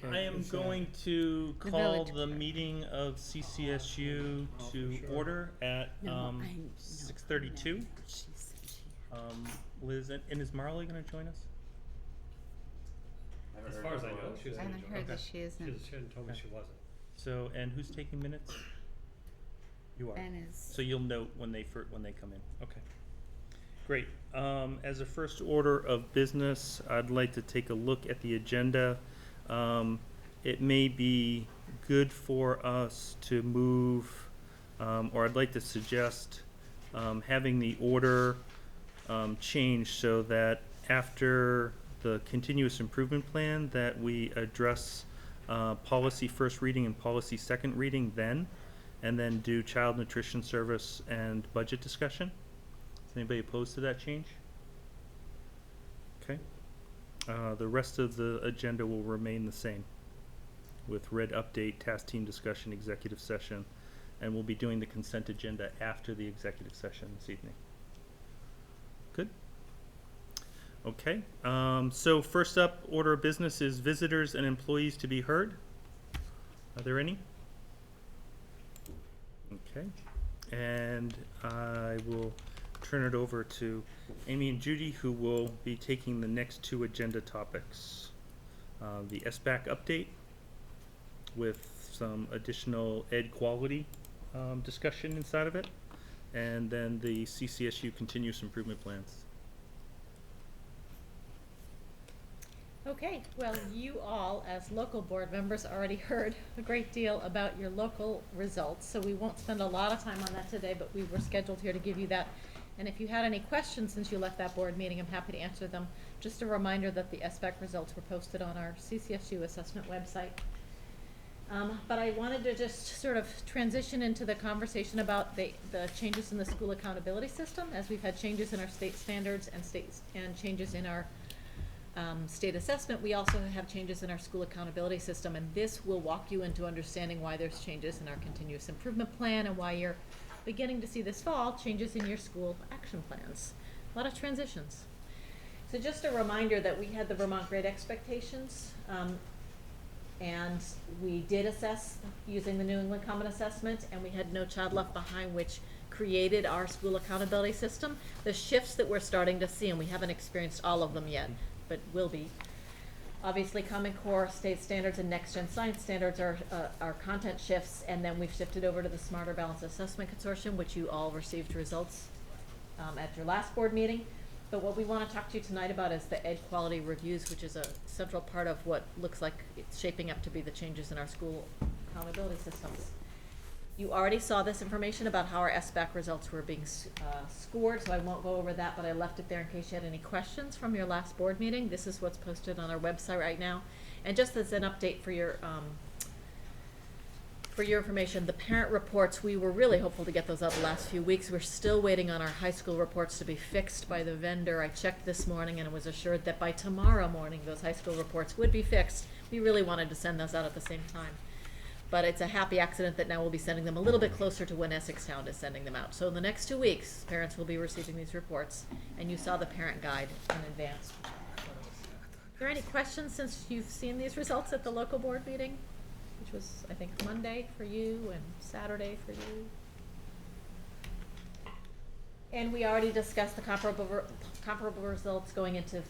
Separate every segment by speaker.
Speaker 1: Okay.
Speaker 2: I am
Speaker 1: Is,
Speaker 2: going to
Speaker 3: The
Speaker 2: call
Speaker 3: village
Speaker 2: the
Speaker 3: clerk.
Speaker 2: meeting of CCSU
Speaker 1: Oh, for
Speaker 2: to
Speaker 1: sure.
Speaker 2: order at
Speaker 3: No,
Speaker 2: 6:32.
Speaker 3: She said she
Speaker 2: Liz, and is Marley going to join us?
Speaker 1: As far as I know, she was
Speaker 3: I
Speaker 1: going to
Speaker 3: haven't
Speaker 1: join.
Speaker 3: heard
Speaker 2: Okay.
Speaker 3: that she isn't.
Speaker 1: She hadn't told me
Speaker 2: Okay.
Speaker 1: she wasn't.
Speaker 2: So, and who's taking minutes? You are.
Speaker 3: And is.
Speaker 2: So you'll note when they come in. Okay. Great. As a first order of business, I'd like to take a look at the agenda. It may be good for us to move, or I'd like to suggest having the order change so that after the continuous improvement plan that we address policy first reading and policy second reading then, and then do child nutrition service and budget discussion. Is anybody opposed to that change? Okay. The rest of the agenda will remain the same with red update, task team discussion, executive session, and we'll be doing the consent agenda after the executive session this evening. Good? Okay. So first up, order of business is visitors and employees to be heard. Are there any? Okay. And I will turn it over to Amy and Judy, who will be taking the next two agenda topics. The SBAC update with some additional ed quality discussion inside of it, and then the CCSU continuous improvement plans.
Speaker 4: Okay, well, you all, as local board members, already heard a great deal about your local results, so we won't spend a lot of time on that today, but we were scheduled here to give you that. And if you had any questions since you left that board meeting, I'm happy to answer them. Just a reminder that the SBAC results were posted on our CCSU assessment website. But I wanted to just sort of transition into the conversation about the changes in the school accountability system, as we've had changes in our state standards and changes in our state assessment. We also have changes in our school accountability system, and this will walk you into understanding why there's changes in our continuous improvement plan and why you're beginning to see this fall changes in your school action plans. A lot of transitions. So just a reminder that we had the Vermont Grade Expectations, and we did assess using the New England Common Assessment, and we had No Child Left Behind, which created our school accountability system. The shifts that we're starting to see, and we haven't experienced all of them yet, but will be. Obviously, Common Core, state standards, and Next Gen Science standards are content shifts, and then we've shifted over to the Smarter Balanced Assessment Consortium, which you all received results at your last board meeting. But what we want to talk to you tonight about is the ed quality reviews, which is a central part of what looks like it's shaping up to be the changes in our school accountability systems. You already saw this information about how our SBAC results were being scored, so I won't go over that, but I left it there in case you had any questions from your last board meeting. This is what's posted on our website right now. And just as an update for your information, the parent reports, we were really hopeful to get those out the last few weeks. We're still waiting on our high school reports to be fixed by the vendor. I checked this morning and was assured that by tomorrow morning those high school reports would be fixed. We really wanted to send those out at the same time. But it's a happy accident that now we'll be sending them a little bit closer to when Essex Town is sending them out. So in the next 2 weeks, parents will be receiving these reports, and you saw the parent guide in advance. Are there any questions since you've seen these results at the local board meeting, which was, I think, Monday for you and Saturday for you? And we already discussed the comparable results going into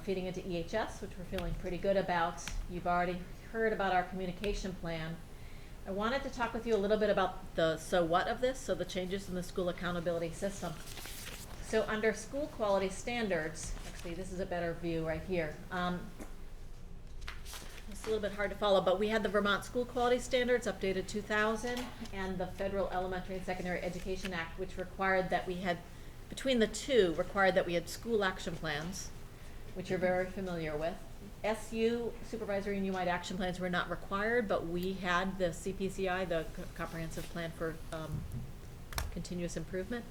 Speaker 4: feeding into EHS, which we're feeling pretty good about. You've already heard about our communication plan. I wanted to talk with you a little bit about the so what of this, so the changes in the school accountability system. So under school quality standards, actually this is a better view right here. It's a little bit hard to follow, but we had the Vermont School Quality Standards updated 2000 and the Federal Elementary and Secondary Education Act, which required that we had, between the two, required that we had school action plans, which you're very familiar with. SU, supervisory and U-wide action plans were not required, but we had the CPCI, the Comprehensive Plan for Continuous Improvement.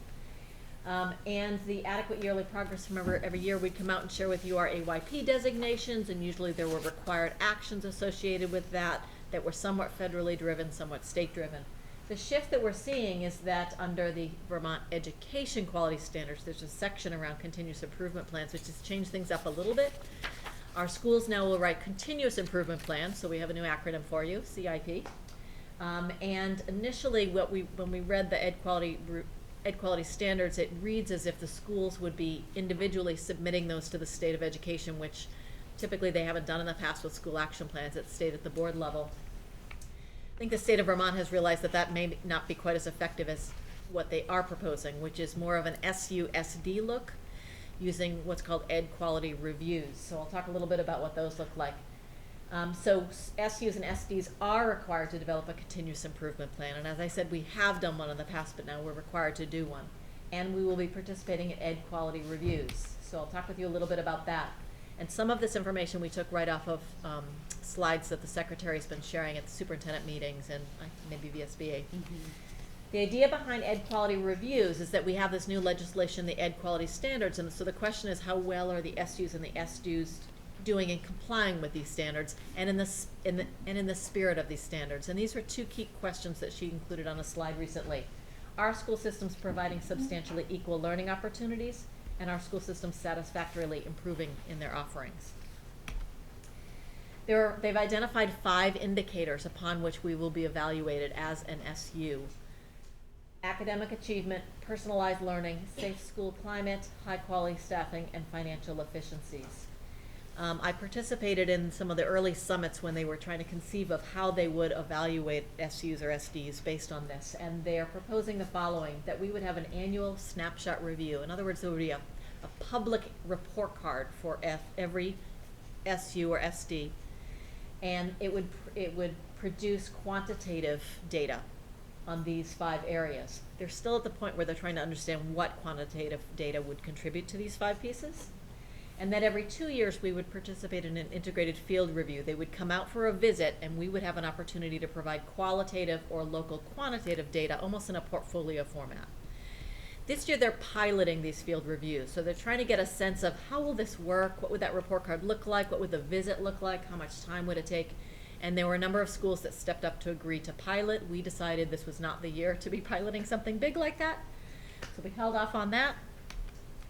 Speaker 4: And the adequate yearly progress. Remember, every year we'd come out and share with you our AYP designations, and usually there were required actions associated with that that were somewhat federally driven, somewhat state driven. The shift that we're seeing is that under the Vermont Education Quality Standards, there's a section around continuous improvement plans, which has changed things up a little bit. Our schools now will write continuous improvement plans, so we have a new acronym for you, CIP. And initially, when we read the ed quality standards, it reads as if the schools would be individually submitting those to the State of Education, which typically they haven't done in the past with school action plans that stayed at the board level. I think the state of Vermont has realized that that may not be quite as effective as what they are proposing, which is more of an SU-SD look, using what's called ed quality reviews. So I'll talk a little bit about what those look like. So SUs and SDs are required to develop a continuous improvement plan, and as I said, we have done one in the past, but now we're required to do one. And we will be participating in ed quality reviews. So I'll talk with you a little bit about that. And some of this information we took right off of slides that the secretary's been sharing at the superintendent meetings and maybe VSBA. The idea behind ed quality reviews is that we have this new legislation, the ed quality standards, and so the question is how well are the SUs and the SDs doing in complying with these standards and in the spirit of these standards. And these were two key questions that she included on a slide recently. Are school systems providing substantially equal learning opportunities, and are school systems satisfactorily improving in their offerings? They've identified 5 indicators upon which we will be evaluated as an SU. Academic achievement, personalized learning, safe school climate, high quality staffing, and financial efficiencies. I participated in some of the early summits when they were trying to conceive of how they would evaluate SUs or SDs based on this, and they are proposing the following: that we would have an annual snapshot review. In other words, there would be a public report card for every SU or SD, and it would produce quantitative data on these 5 areas. They're still at the point where they're trying to understand what quantitative data would contribute to these 5 pieces. And then every 2 years we would participate in an integrated field review. They would come out for a visit and we would have an opportunity to provide qualitative or local quantitative data, almost in a portfolio format. This year they're piloting these field reviews. So they're trying to get a sense of how will this work, what would that report card look like, what would the visit look like, how much time would it take. And there were a number of schools that stepped up to agree to pilot. We decided this was not the year to be piloting something big like that. So we held off on that.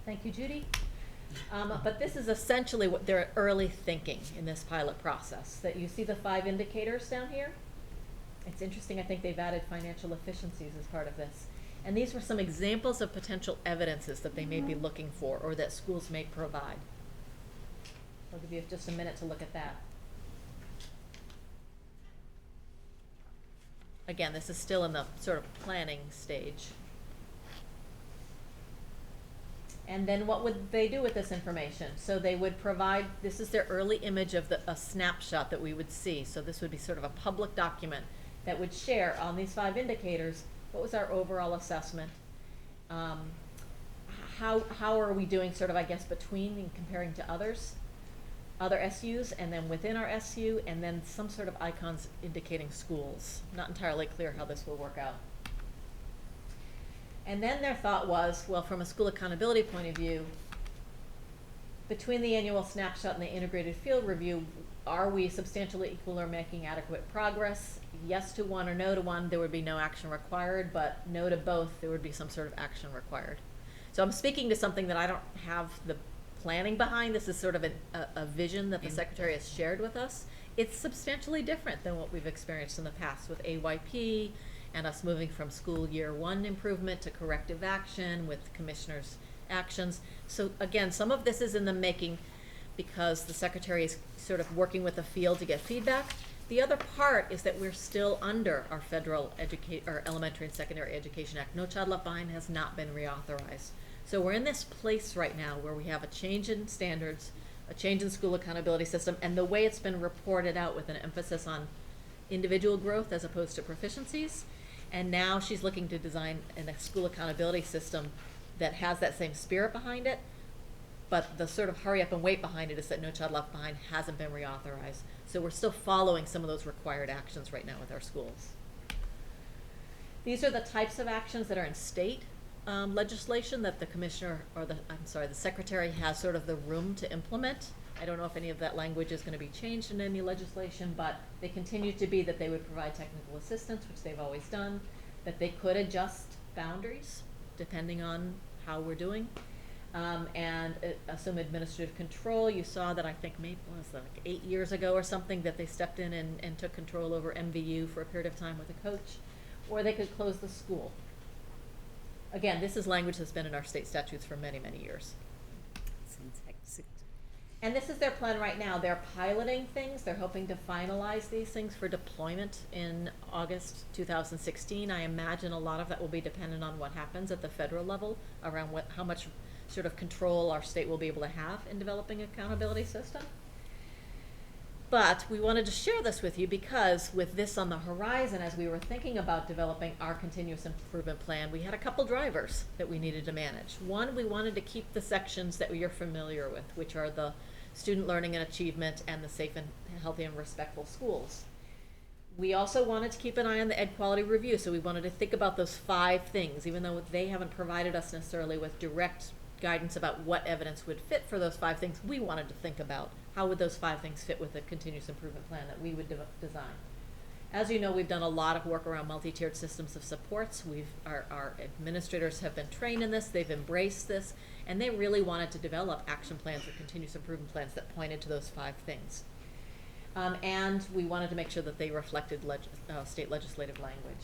Speaker 4: Thank you, Judy. But this is essentially what their early thinking in this pilot process. That you see the 5 indicators down here. It's interesting, I think they've added financial efficiencies as part of this. And these were some examples of potential evidences that they may be looking for or that schools may provide. I'll give you just a minute to look at that. Again, this is still in the sort of planning stage. And then what would they do with this information? So they would provide, this is their early image of a snapshot that we would see. So this would be sort of a public document that would share on these 5 indicators, what was our overall assessment? How are we doing sort of, I guess, between and comparing to other SUs, and then within our SU, and then some sort of icons indicating schools. Not entirely clear how this will work out. And then their thought was, well, from a school accountability point of view, between the annual snapshot and the integrated field review, are we substantially equal or making adequate progress? Yes to one or no to one, there would be no action required, but no to both, there would be some sort of action required. So I'm speaking to something that I don't have the planning behind. This is sort of a vision that the secretary has shared with us. It's substantially different than what we've experienced in the past with AYP and us moving from school year 1 improvement to corrective action with commissioners' actions. So again, some of this is in the making because the secretary is sort of working with the field to get feedback. The other part is that we're still under our federal Elementary and Secondary Education Act. No Child Left Behind has not been reauthorized. So we're in this place right now where we have a change in standards, a change in school accountability system, and the way it's been reported out with an emphasis on individual growth as opposed to proficiencies. And now she's looking to design a school accountability system that has that same spirit behind it, but the sort of hurry up and wait behind it is that No Child Left Behind hasn't been reauthorized. So we're still following some of those required actions right now with our schools. These are the types of actions that are in state legislation that the commissioner, or the secretary has sort of the room to implement. I don't know if any of that language is going to be changed in any legislation, but they continue to be that they would provide technical assistance, which they've always done, that they could adjust boundaries depending on how we're doing. and assume administrative control. You saw that, I think maybe what was that, like 8 years ago or something, that they stepped in and took control over MVU for a period of time with a coach, or they could close the school. Again, this is language that's been in our state statutes for many, many years. And this is their plan right now. They're piloting things. They're hoping to finalize these things for deployment in August 2016. I imagine a lot of that will be dependent on what happens at the federal level around how much sort of control our state will be able to have in developing an accountability system. But we wanted to share this with you because with this on the horizon, as we were thinking about developing our continuous improvement plan, we had a couple drivers that we needed to manage. One, we wanted to keep the sections that you're familiar with, which are the student learning and achievement and the safe and healthy and respectful schools. We also wanted to keep an eye on the ed quality review, so we wanted to think about those 5 things, even though they haven't provided us necessarily with direct guidance about what evidence would fit for those 5 things. We wanted to think about how would those 5 things fit with the continuous improvement plan that we would design. As you know, we've done a lot of work around multi-tiered systems of supports. Our administrators have been trained in this, they've embraced this, and they really wanted to develop action plans or continuous improvement plans that pointed to those 5 things. And we wanted to make sure that they reflected state legislative language.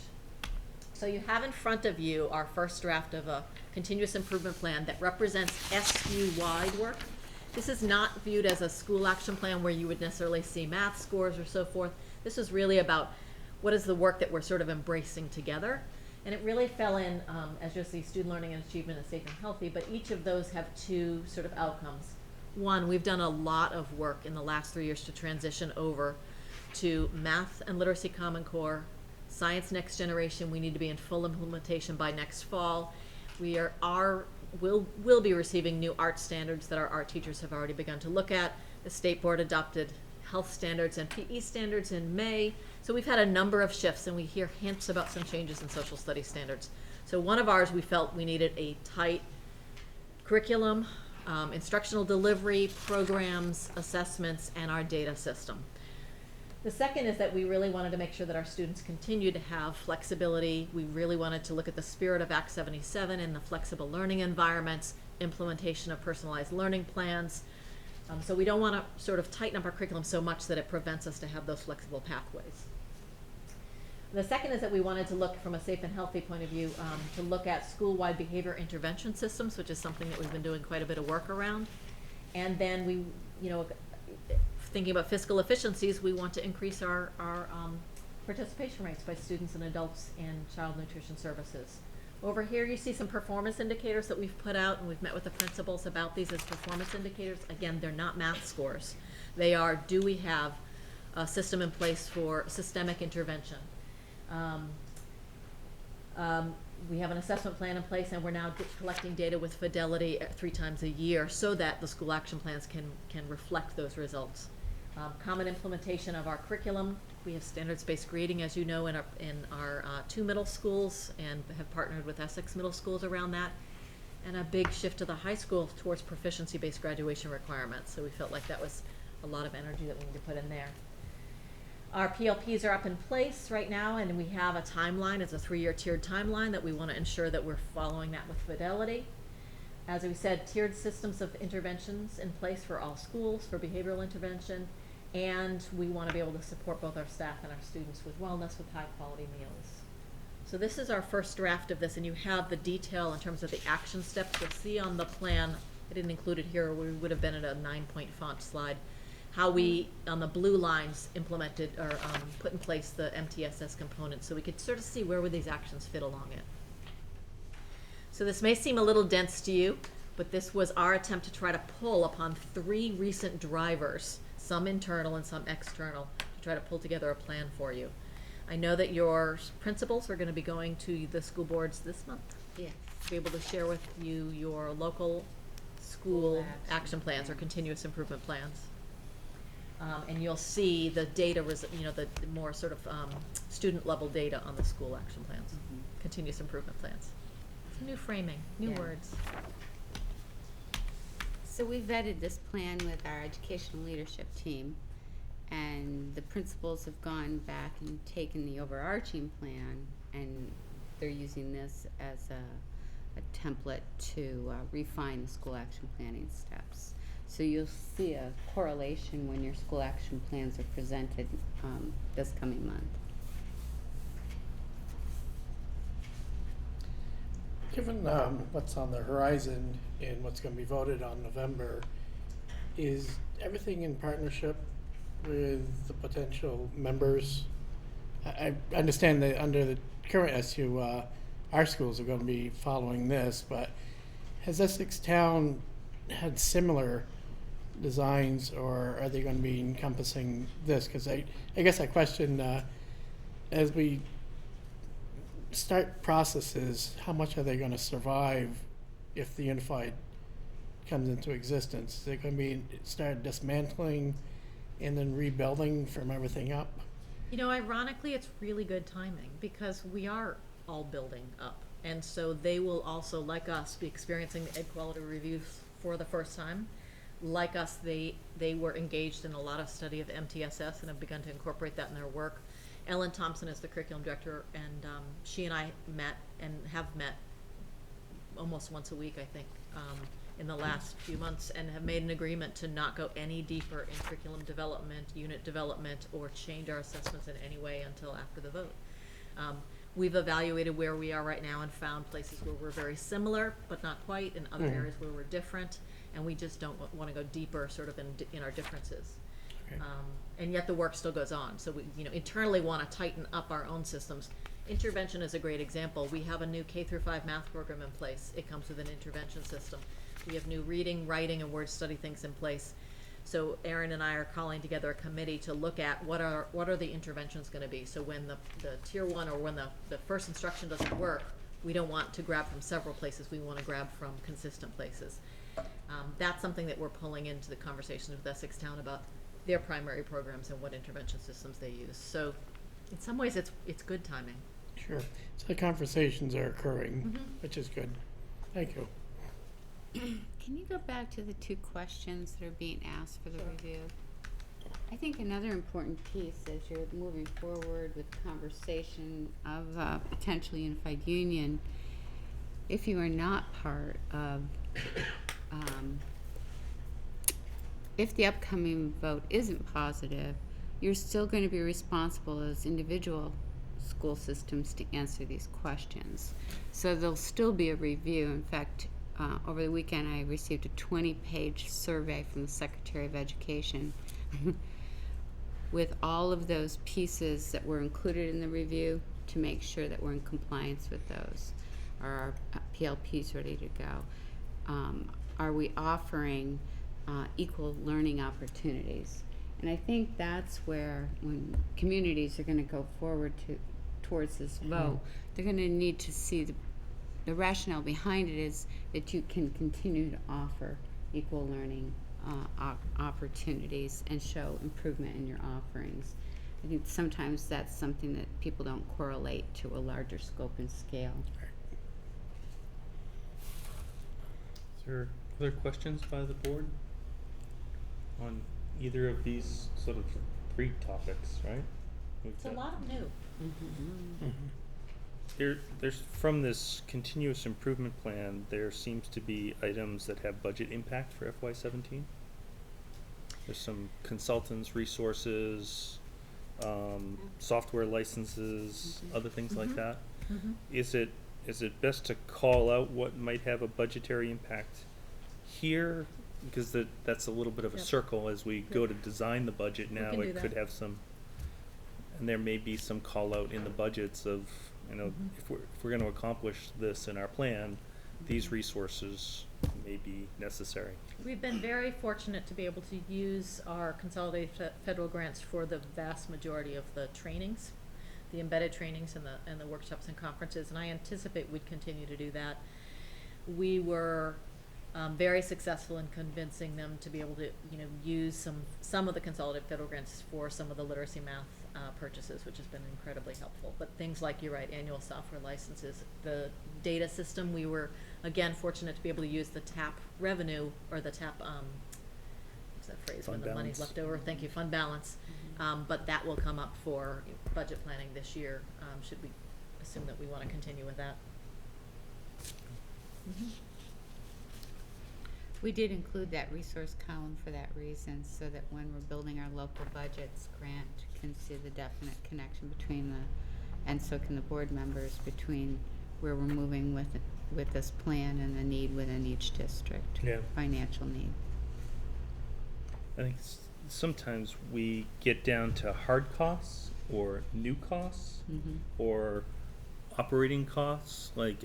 Speaker 4: So you have in front of you our first draft of a continuous improvement plan that represents SU-wide work. This is not viewed as a school action plan where you would necessarily see math scores or so forth. This is really about what is the work that we're sort of embracing together. And it really fell in, as you'll see, student learning and achievement is safe and healthy, but each of those have 2 sort of outcomes. One, we've done a lot of work in the last 3 years to transition over to math and literacy common core, science next generation. We need to be in full implementation by next fall. We will be receiving new art standards that our art teachers have already begun to look at. The state board adopted health standards and PE standards in May. So we've had a number of shifts, and we hear hints about some changes in social studies standards. So one of ours, we felt we needed a tight curriculum, instructional delivery, programs, assessments, and our data system. The second is that we really wanted to make sure that our students continue to have flexibility. We really wanted to look at the spirit of Act 77 and the flexible learning environments, implementation of personalized learning plans. So we don't want to sort of tighten up our curriculum so much that it prevents us to have those flexible pathways. The second is that we wanted to look from a safe and healthy point of view, to look at school-wide behavior intervention systems, which is something that we've been doing quite a bit of work around. And then we, thinking about fiscal efficiencies, we want to increase our participation rates by students and adults in child nutrition services. Over here you see some performance indicators that we've put out, and we've met with the principals about these as performance indicators. Again, they're not math scores. They are, do we have a system in place for systemic intervention? We have an assessment plan in place, and we're now collecting data with fidelity 3 times a year so that the school action plans can reflect those results. Common implementation of our curriculum. We have standards-based grading, as you know, in our 2 middle schools, and have partnered with Essex middle schools around that. And a big shift to the high school towards proficiency-based graduation requirements. So we felt like that was a lot of energy that we need to put in there. Our PLPs are up in place right now, and we have a timeline. It's a 3-year tiered timeline that we want to ensure that we're following that with fidelity. As we said, tiered systems of interventions in place for all schools for behavioral intervention, and we want to be able to support both our staff and our students with wellness with high quality meals. So this is our first draft of this, and you have the detail in terms of the action steps. You'll see on the plan, I didn't include it here, we would have been at a 9-point font slide, how we, on the blue lines, implemented or put in place the MTSS components, so we could sort of see where would these actions fit along it. So this may seem a little dense to you, but this was our attempt to try to pull upon 3 recent drivers, some internal and some external, to try to pull together a plan for you. I know that your principals are going to be going to the school boards this month.
Speaker 1: Yeah.
Speaker 4: To be able to share with you your local school action plans or continuous improvement plans. And you'll see the data, the more sort of student level data on the school action plans, continuous improvement plans. It's new framing, new words.
Speaker 1: So we vetted this plan with our educational leadership team, and the principals have gone back and taken the overarching plan, and they're using this as a template to refine the school action planning steps. So you'll see a correlation when your school action plans are presented this coming month.
Speaker 3: Given what's on the horizon and what's going to be voted on November, is everything in partnership with the potential members? I understand that under the current SU, our schools are going to be following this, but has Essex Town had similar designs, or are they going to be encompassing this? Because I guess I question, as we start processes, how much are they going to survive if the unified comes into existence? Is it going to be start dismantling and then rebuilding from everything up?
Speaker 4: You know, ironically, it's really good timing because we are all building up. And so they will also, like us, be experiencing the ed quality reviews for the first time. Like us, they were engaged in a lot of study of MTSS and have begun to incorporate that in their work. Ellen Thompson is the curriculum director, and she and I met and have met almost once a week, I think, in the last few months, and have made an agreement to not go any deeper in curriculum development, unit development, or change our assessments in any way until after the vote. We've evaluated where we are right now and found places where we're very similar, but not quite, and other areas where we're different, and we just don't want to go deeper sort of in our differences.
Speaker 3: Okay.
Speaker 4: And yet the work still goes on. So we, internally want to tighten up our own systems. Intervention is a great example. We have a new K-5 math program in place. It comes with an intervention system. We have new reading, writing, and word study things in place. So Erin and I are calling together a committee to look at what are the interventions going to be. So when the tier one, or when the first instruction doesn't work, we don't want to grab from several places. We want to grab from consistent places. That's something that we're pulling into the conversations with Essex Town about their primary programs and what intervention systems they use. So in some ways it's good timing.
Speaker 3: Sure. So the conversations are occurring, which is good. Thank you.
Speaker 1: Can you go back to the two questions that are being asked for the review? I think another important piece as you're moving forward with the conversation of potential unified union, if you are not part of, if the upcoming vote isn't positive, you're still going to be responsible as individual school systems to answer these questions. So there'll still be a review. In fact, over the weekend I received a 20-page survey from the Secretary of Education with all of those pieces that were included in the review to make sure that we're in compliance with those. Are our PLPs ready to go? Are we offering equal learning opportunities? And I think that's where, when communities are going to go forward towards this vote, they're going to need to see the rationale behind it is that you can continue to offer equal learning opportunities and show improvement in your offerings. I think sometimes that's something that people don't correlate to a larger scope and scale.
Speaker 2: Is there other questions by the board on either of these sort of three topics, right?
Speaker 4: It's a lot of new.
Speaker 2: There's from this continuous improvement plan, there seems to be items that have budget impact for FY17. There's some consultants, resources, software licenses, other things like that. Is it best to call out what might have a budgetary impact here? Because that's a little bit of a circle as we go to design the budget now. It could have some, and there may be some call out in the budgets of, if we're going to accomplish this in our plan, these resources may be necessary.
Speaker 4: We've been very fortunate to be able to use our consolidated federal grants for the vast majority of the trainings, the embedded trainings and the workshops and conferences, and I anticipate we'd continue to do that. We were very successful in convincing them to be able to, use some of the consolidated federal grants for some of the literacy math purchases, which has been incredibly helpful. But things like, you're right, annual software licenses, the data system, we were again fortunate to be able to use the TAP revenue, or the TAP, what's that phrase,
Speaker 2: Fund
Speaker 4: when the money's
Speaker 2: balance.
Speaker 4: left over? Thank you, fund balance. But that will come up for budget planning this year. Should we assume that we want to continue with that?
Speaker 1: We did include that resource column for that reason, so that when we're building our local budgets, Grant can see the definite connection between and so can the board members, between where we're moving with this plan and the need within each district.
Speaker 2: Yeah.
Speaker 1: Financial need.
Speaker 2: I think sometimes we get down to hard costs or new costs or operating costs, like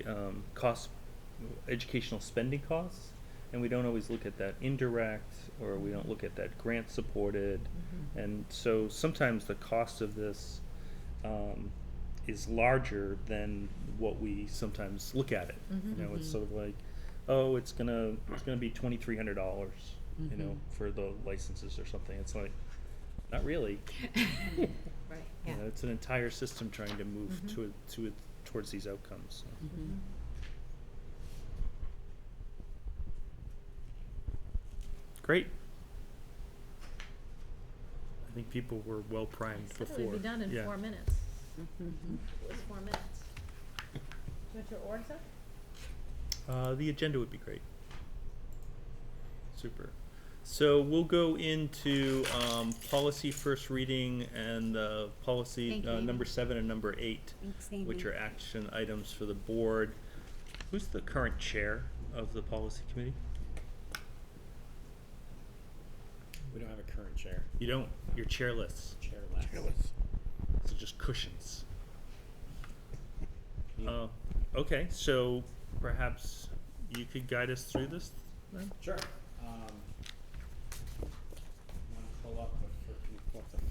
Speaker 2: educational spending costs, and we don't always look at that indirect, or we don't look at that grant supported, and so sometimes the cost of this is larger than what we sometimes look at it. You know, it's sort of like, oh, it's gonna be $2,300, you know, for the licenses or something. It's like, not really.
Speaker 1: Right, yeah.
Speaker 2: You know, it's an entire system trying to move towards these outcomes. So. Great. I think people were well primed
Speaker 4: I said
Speaker 2: before.
Speaker 4: it would be done in
Speaker 2: Yeah.
Speaker 4: 4 minutes. It was 4 minutes. Do you want your orgs up?
Speaker 2: The agenda would be great. Super. So we'll go into policy first reading and policy
Speaker 1: Thank you, Amy.
Speaker 2: number 7 and number 8,
Speaker 1: Thanks, Amy.
Speaker 2: which are action items for the board. Who's the current chair of the policy committee?
Speaker 5: We don't have a current chair.
Speaker 2: You don't. You're chairless.
Speaker 5: Chairless.
Speaker 2: So just cushions. Okay, so perhaps you could guide us through this then?
Speaker 5: Sure. Want to pull up the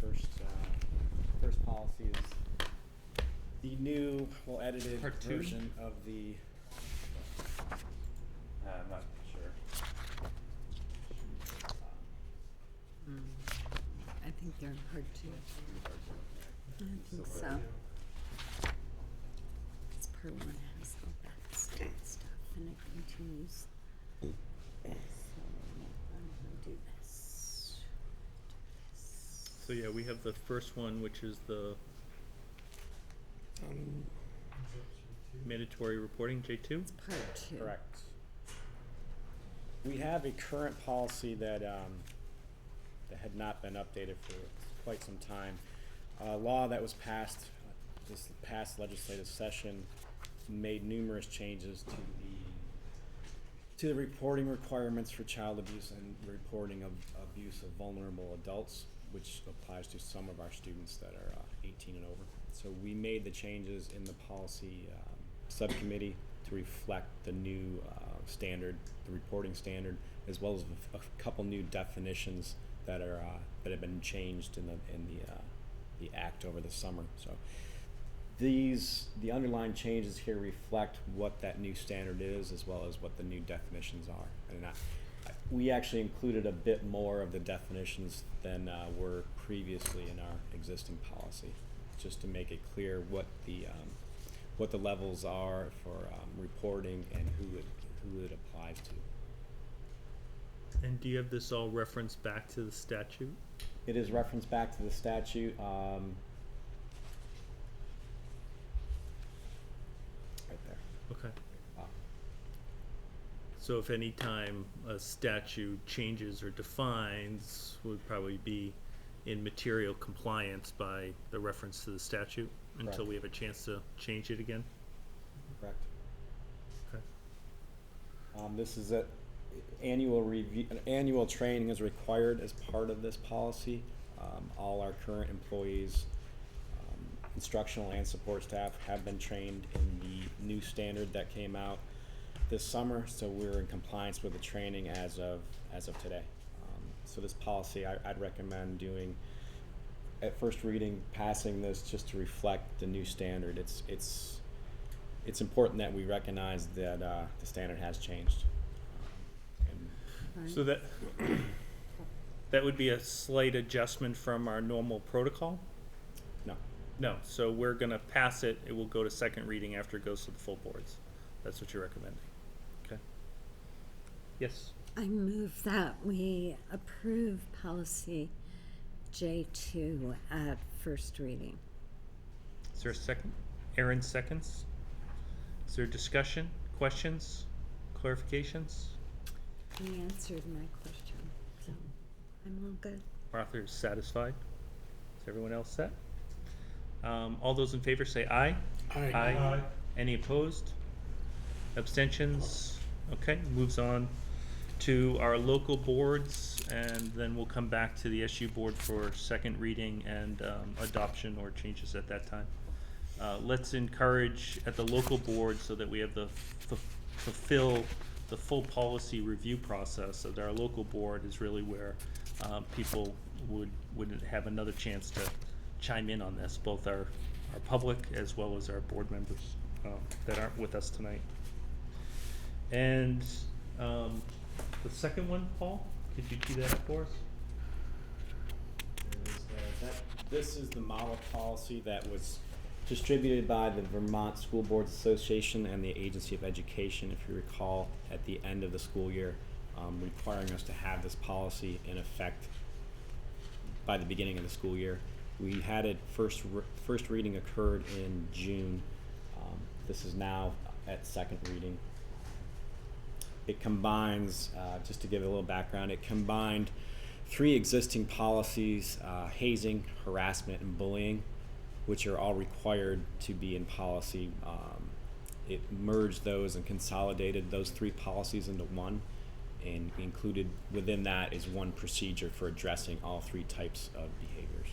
Speaker 5: first policy is the new, edited
Speaker 2: Part 2?
Speaker 5: version of the. I'm not sure.
Speaker 6: I think they're hard to. I think so. It's part one has all that state stuff and it continues. So I'm gonna do this.
Speaker 2: So yeah, we have the first one, which is the mandatory reporting, J2.
Speaker 6: Part two.
Speaker 5: Correct. We have a current policy that had not been updated for quite some time. A law that was passed this past legislative session made numerous changes to the reporting requirements for child abuse and reporting of abuse of vulnerable adults, which applies to some of our students that are 18 and over. So we made the changes in the policy subcommittee to reflect the new standard, the reporting standard, as well as a couple new definitions that are that have been changed in the act over the summer. So the underlying changes here reflect what that new standard is, as well as what the new definitions are. And we actually included a bit more of the definitions than were previously in our existing policy, just to make it clear what the levels are for reporting and who it applies to.
Speaker 2: And do you have this all referenced back to the statute?
Speaker 5: It is referenced back to the statute. Right there.
Speaker 2: Okay.
Speaker 5: Wow.
Speaker 2: So if any time a statute changes or defines, would probably be in material compliance by the reference to the statute until
Speaker 5: Correct.
Speaker 2: we have a chance to change it again?
Speaker 5: Correct.
Speaker 2: Okay.
Speaker 5: This is an annual review. An annual training is required as part of this policy. All our current employees, instructional and support staff, have been trained in the new standard that came out this summer. So we're in compliance with the training as of today. So this policy, I'd recommend doing at first reading, passing this just to reflect the new standard. It's important that we recognize that the standard has changed.
Speaker 2: So that would be a slight adjustment from our normal protocol?
Speaker 5: No.
Speaker 2: No, so we're gonna pass it, it will go to second reading after it goes to the full boards. That's what you're recommending, okay? Yes,
Speaker 6: I move that we approve policy J2 at first reading.
Speaker 2: is there a second? Aaron seconds. Is there discussion, questions? clarifications?
Speaker 6: He answered my question, so I'm all good.
Speaker 2: Martha is satisfied. Is everyone else set? All those in favor say aye.
Speaker 3: Aye.
Speaker 2: Aye. Any opposed? Abstentions? Okay, moves on to our local boards, and then we'll come back to the SU board for second reading and adoption or changes at that time. Let's encourage at the local board so that we have the fulfill the full policy review process, so that our local board is really where people would have another chance to chime in on this, both our public as well as our board members that aren't with us tonight. And the second one, Paul, could you do that for us?
Speaker 5: This is the model policy that was distributed by the Vermont School Boards Association and the Agency of Education, if you recall, at the end of the school year, requiring us to have this policy in effect by the beginning of the school year. We had it first reading occurred in June. This is now at second reading. It combines, just to give a little background, it combined 3 existing policies, hazing, harassment, and bullying, which are all required to be in policy. It merged those and consolidated those 3 policies into one, and included within that is one procedure for addressing all 3 types of behaviors.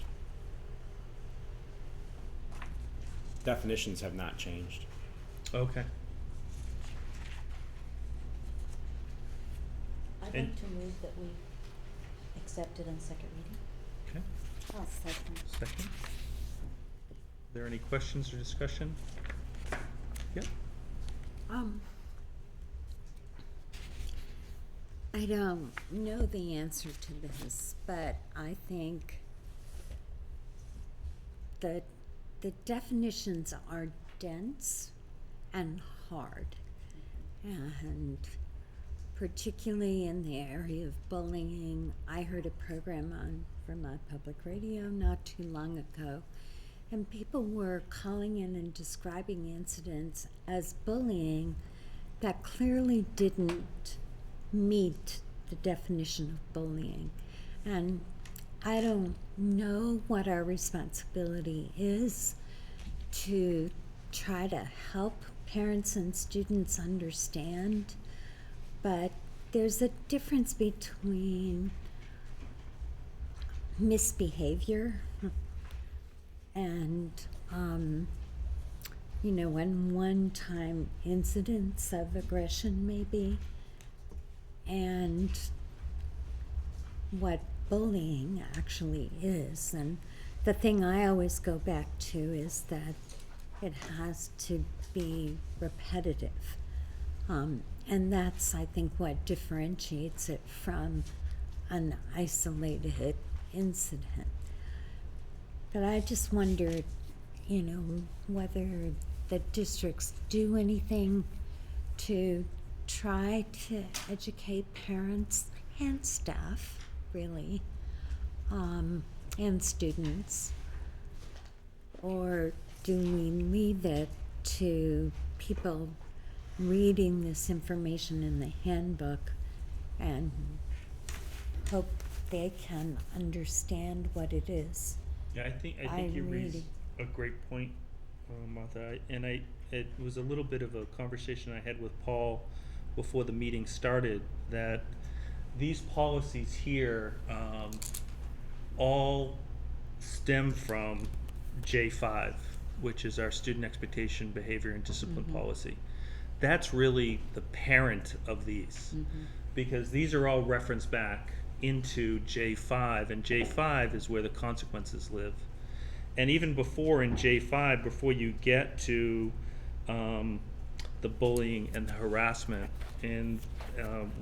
Speaker 5: Definitions have not changed.
Speaker 2: Okay.
Speaker 7: I'd
Speaker 2: And-
Speaker 7: like to move that we accept it on second reading.
Speaker 2: Okay.
Speaker 6: I'll second.
Speaker 2: Second. Are there any questions or discussion? Yep.
Speaker 6: I don't know the answer to this, but I think that the definitions are dense and hard. And particularly in the area of bullying, I heard a program on Vermont Public Radio not too long ago, and people were calling in and describing incidents as bullying that clearly didn't meet the definition of bullying. And I don't know what our responsibility is to try to help parents and students understand, but there's a difference between misbehavior and when one-time incidents of aggression maybe, and what bullying actually is. And the thing I always go back to is that it has to be repetitive. And that's, I think, what differentiates it from an isolated incident. But I just wondered, whether the districts do anything to try to educate parents and staff, really, and students, or do we leave it to people reading this information in the handbook and hope they can understand what it is?
Speaker 2: Yeah, I think
Speaker 6: I
Speaker 2: you raised
Speaker 6: really-
Speaker 2: a great point, Martha. It was a little bit of a conversation I had with Paul before the meeting started, that these policies here all stem from J5, which is our student expectation, behavior, and discipline policy. That's really the parent of these, because these are all referenced back into J5, and J5 is where the consequences live. And even before in J5, before you get to the bullying and the harassment, and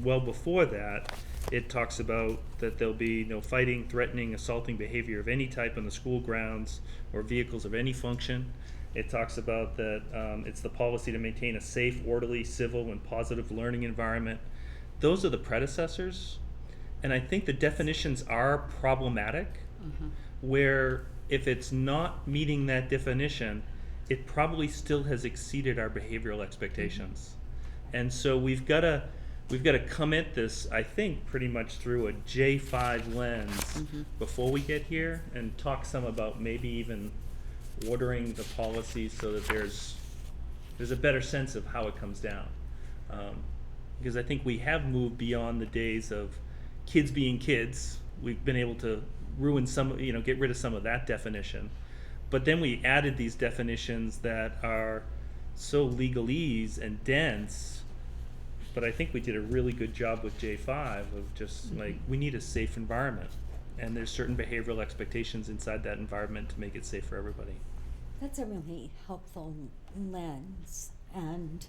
Speaker 2: well before that, it talks about that there'll be no fighting, threatening, assaulting behavior of any type on the school grounds or vehicles of any function. It talks about that it's the policy to maintain a safe, orderly, civil, and positive learning environment. Those are the predecessors, and I think the definitions are problematic, where if it's not meeting that definition, it probably still has exceeded our behavioral expectations. And so we've got to come at this, I think, pretty much through a J5 lens before we get here, and talk some about maybe even ordering the policies so that there's a better sense of how it comes down. Because I think we have moved beyond the days of kids being kids. We've been able to ruin some, get rid of some of that definition. But then we added these definitions that are so legalese and dense. But I think we did a really good job with J5 of just like, we need a safe environment. And there's certain behavioral expectations inside that environment to make it safe for everybody.
Speaker 6: That's a really helpful lens, and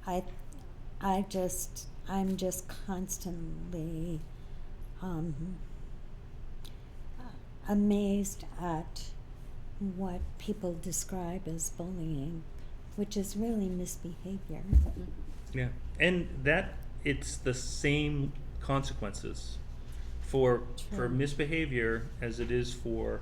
Speaker 6: I'm just constantly amazed at what people describe as bullying, which is really misbehavior.
Speaker 2: Yeah, and that it's the same consequences for
Speaker 6: True.
Speaker 2: misbehavior as it is for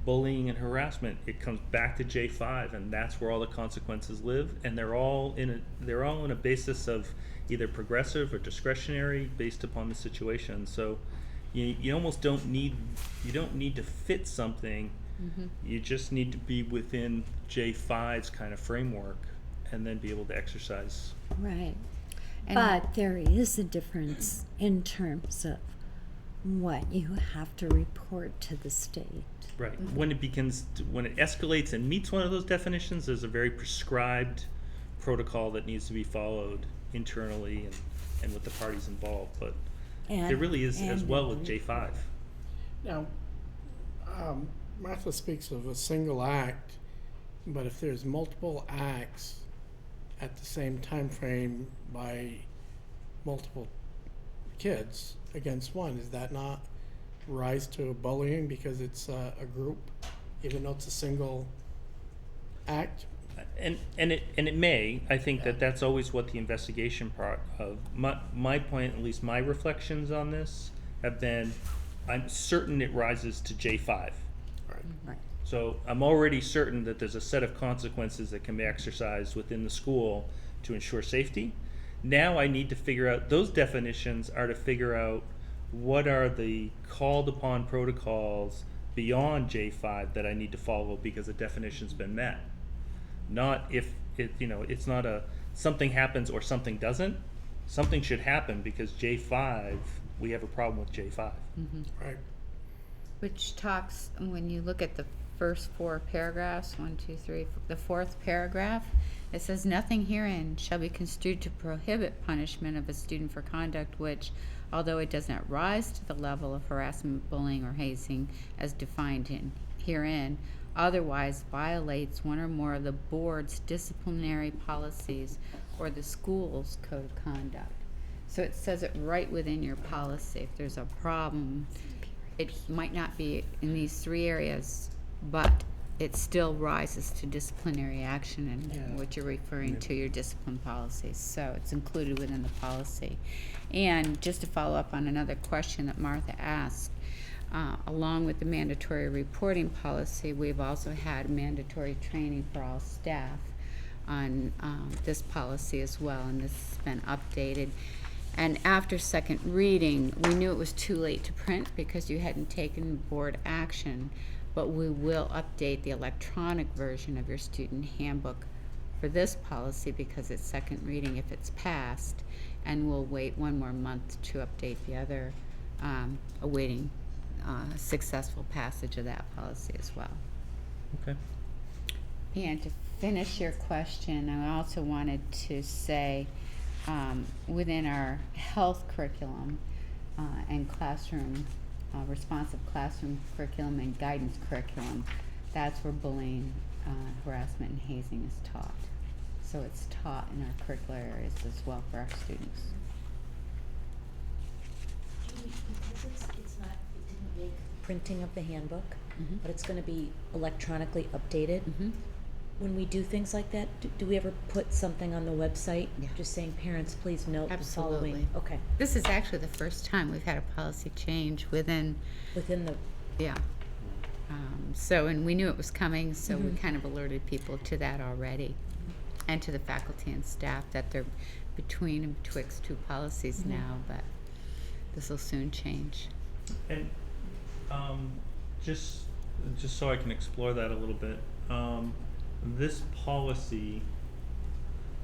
Speaker 2: bullying and harassment. It comes back to J5, and that's where all the consequences live. And they're all in a basis of either progressive or discretionary based upon the situation. So you almost don't need to fit something. You just need to be within J5's kind of framework, and then be able to exercise.
Speaker 6: Right.
Speaker 1: And-
Speaker 6: But there is a difference in terms of what you have to report to the state.
Speaker 2: Right. When it escalates and meets one of those definitions, there's a very prescribed protocol that needs to be followed internally and with the parties involved. But there really is as well with J5.
Speaker 3: Now, Martha speaks of a single act, but if there's multiple acts at the same time frame by multiple kids against one, is that not rise to bullying because it's a group, even though it's a single act?
Speaker 2: And it may. I think that's always what the investigation part of my point, at least my reflections on this have been, I'm certain it rises to J5.
Speaker 6: Right.
Speaker 2: So I'm already certain that there's a set of consequences that can be exercised within the school to ensure safety. Now I need to figure out, those definitions are to figure out what are the called upon protocols beyond J5 that I need to follow because the definition's been met. Not if it's not a something happens or something doesn't. Something should happen because J5, we have a problem with J5.
Speaker 3: Right.
Speaker 1: Which talks, when you look at the first four paragraphs, 1, 2, 3, the fourth paragraph, it says, nothing herein shall be construed to prohibit punishment of a student for conduct which, although it does not rise to the level of harassment, bullying, or hazing as defined herein, otherwise violates one or more of the board's disciplinary policies or the school's code of conduct. So it says it right within your policy. If there's a problem, it might not be in these three areas, but it still rises to disciplinary action and what you're referring to, your discipline policies. So it's included within the policy. And just to follow up on another question that Martha asked, along with the mandatory reporting policy, we've also had mandatory training for all staff on this policy as well, and this has been updated. And after second reading, we knew it was too late to print because you hadn't taken board action, but we will update the electronic version of your student handbook for this policy because it's second reading if it's passed, and we'll wait one more month to update the other, awaiting successful passage of that policy as well.
Speaker 2: Okay.
Speaker 1: And to finish your question, I also wanted to say, within our health curriculum and classroom, responsive classroom curriculum and guidance curriculum, that's where bullying, harassment, and hazing is taught. So it's taught in our curricular areas as well for our students.
Speaker 7: Because it's not, it didn't make printing of the handbook,
Speaker 1: Mhm.
Speaker 7: but it's gonna be electronically updated.
Speaker 1: Mm-hmm.
Speaker 7: When we do things like that, do we ever put something on the website?
Speaker 1: Yeah.
Speaker 7: Just saying, parents, please note the
Speaker 1: Absolutely.
Speaker 7: following. Okay,
Speaker 1: This is actually the first time we've had a policy change within,
Speaker 7: within the,
Speaker 1: yeah. So, and we knew it was coming, so we
Speaker 7: Mhm.
Speaker 1: kind of alerted people to that already, and to the faculty and staff that there between and betwixt two policies now, but this will soon change.
Speaker 2: And just so I can explore that a little bit, this policy,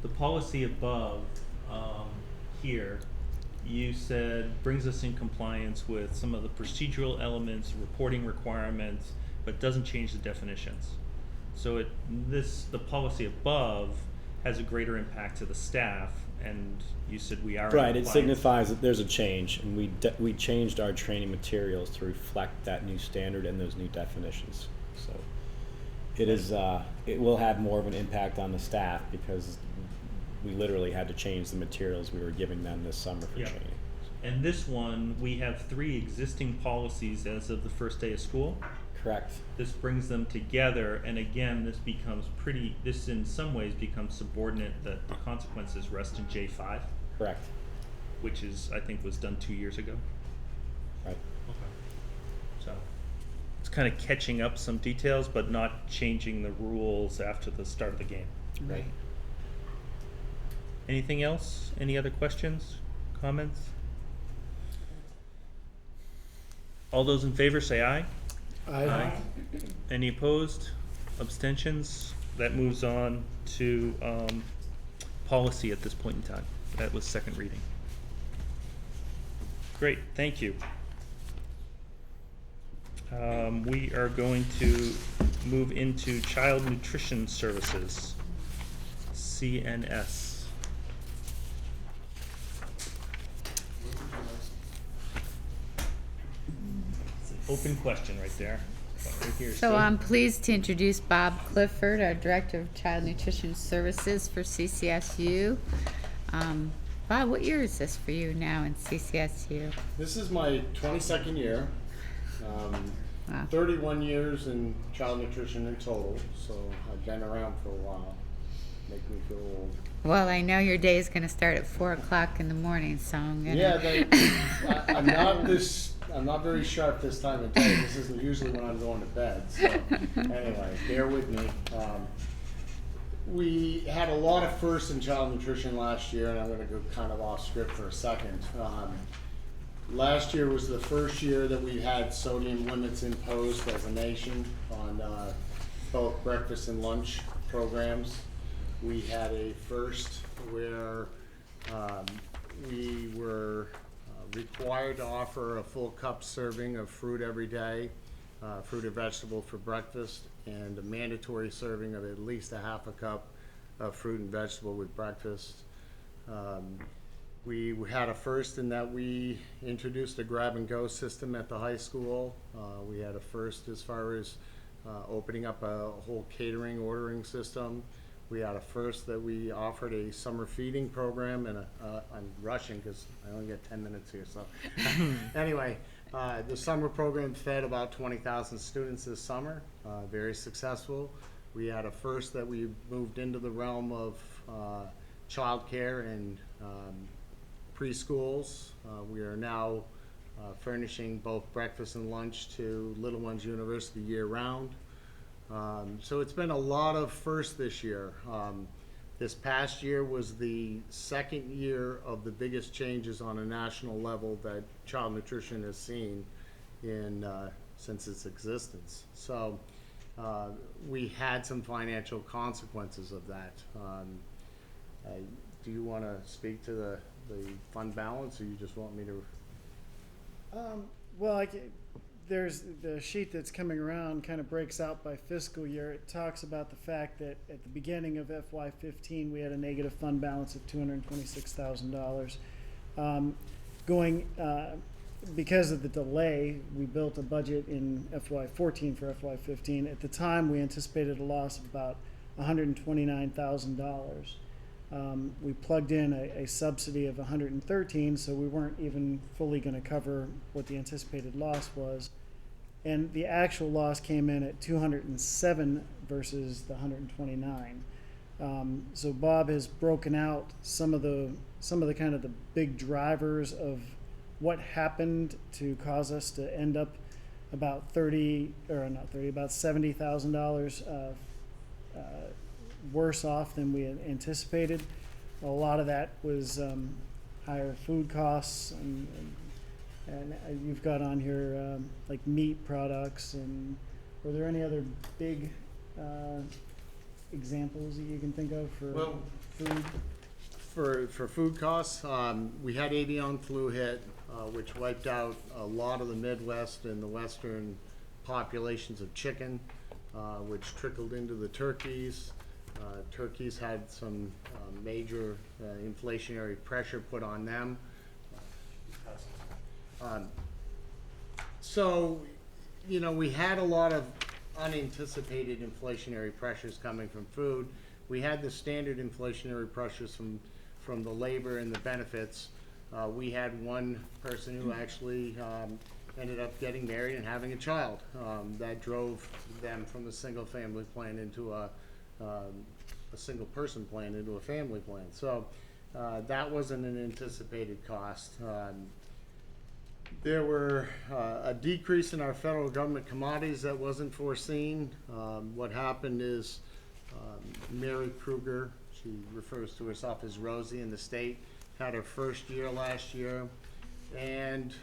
Speaker 2: the policy above here, you said brings us in compliance with some of the procedural elements, reporting requirements, but doesn't change the definitions. So the policy above has a greater impact to the staff, and you said we are in
Speaker 5: Right, it
Speaker 2: compliance.
Speaker 5: signifies that there's a change, and we changed our training materials to reflect that new standard and those new definitions. So it is, it will have more of an impact on the staff because we literally had to change the materials we were giving them this summer for
Speaker 2: Yeah.
Speaker 5: training.
Speaker 2: And this one, we have 3 existing policies as of the first day of school.
Speaker 5: Correct.
Speaker 2: This brings them together, and again, this in some ways becomes subordinate, that the consequences rest in J5,
Speaker 5: Correct.
Speaker 2: which I think was done 2 years ago.
Speaker 5: Right.
Speaker 2: Okay. So, it's kind of catching up some details, but not changing the rules after the start of the game.
Speaker 5: Right.
Speaker 2: Anything else? Any other questions, comments? All those in favor say aye.
Speaker 3: Aye.
Speaker 2: Any opposed? Abstentions? That moves on to policy at this point in time. That was second reading. Great, thank you. We are going to move into Child Nutrition Services, CNS. It's an open question right there. Right here,
Speaker 1: So
Speaker 2: Sue.
Speaker 1: I'm pleased to introduce Bob Clifford, our Director of Child Nutrition Services for CCSU. Bob, what year is this for you now in CCSU?
Speaker 8: This is my 22nd year.
Speaker 1: Wow.
Speaker 8: 31 years in child nutrition in total, so I've been around for a while. Make me feel old.
Speaker 1: Well, I know your day is going to start at 4 o'clock in the morning, so I'm going to...
Speaker 8: Yeah, I'm not very sharp this time of day. This isn't usually when I'm going to bed. So anyway, bear with me. We had a lot of firsts in child nutrition last year, and I'm going to go kind of off script for a second. Last year was the first year that we had sodium limits imposed as a nation on both breakfast and lunch programs. We had a first where we were required to offer a full cup serving of fruit every day, fruit or vegetable for breakfast, and a mandatory serving of at least a half a cup of fruit and vegetable with breakfast. We had a first in that we introduced a grab-and-go system at the high school. We had a first as far as opening up a whole catering ordering system. We had a first that we offered a summer feeding program, and I'm rushing because I only get 10 minutes here. So anyway, the summer program fed about 20,000 students this summer, very successful. We had a first that we moved into the realm of childcare and preschools. We are now furnishing both breakfast and lunch to Little Ones University year-round. So it's been a lot of firsts this year. This past year was the second year of the biggest changes on a national level that child nutrition has seen since its existence. So we had some financial consequences of that. Do you want to speak to the fund balance, or you just want me to?
Speaker 9: Well, there's the sheet that's coming around kind of breaks out by fiscal year. It talks about the fact that at the beginning of FY15 we had a negative fund balance of $226,000. Because of the delay, we built a budget in FY14 for FY15. At the time, we anticipated a loss of about $129,000. We plugged in a subsidy of 113, so we weren't even fully going to cover what the anticipated loss was. And the actual loss came in at 207 versus the 129. So Bob has broken out some of the kind of the big drivers of what happened to cause us to end up about $70,000 worse off than we had anticipated. a lot of that was higher food costs, and you've got on here like meat products. And were there any other big examples that you can think of for
Speaker 8: Well,
Speaker 9: food?
Speaker 8: For food costs, we had avian flu hit, which wiped out a lot of the Midwest and the western populations of chicken, which trickled into the turkeys. Turkeys had some major inflationary pressure put on them. So, you know, we had a lot of unanticipated inflationary pressures coming from food. We had the standard inflationary pressures from the labor and the benefits. We had one person who actually ended up getting married and having a child. That drove them from a single family plan into a single person plan into a family plan. So that wasn't an anticipated cost. There were a decrease in our federal government commodities that wasn't foreseen. What happened is Mary Kruger, she refers to herself as Rosie in the state, had her first year last year, and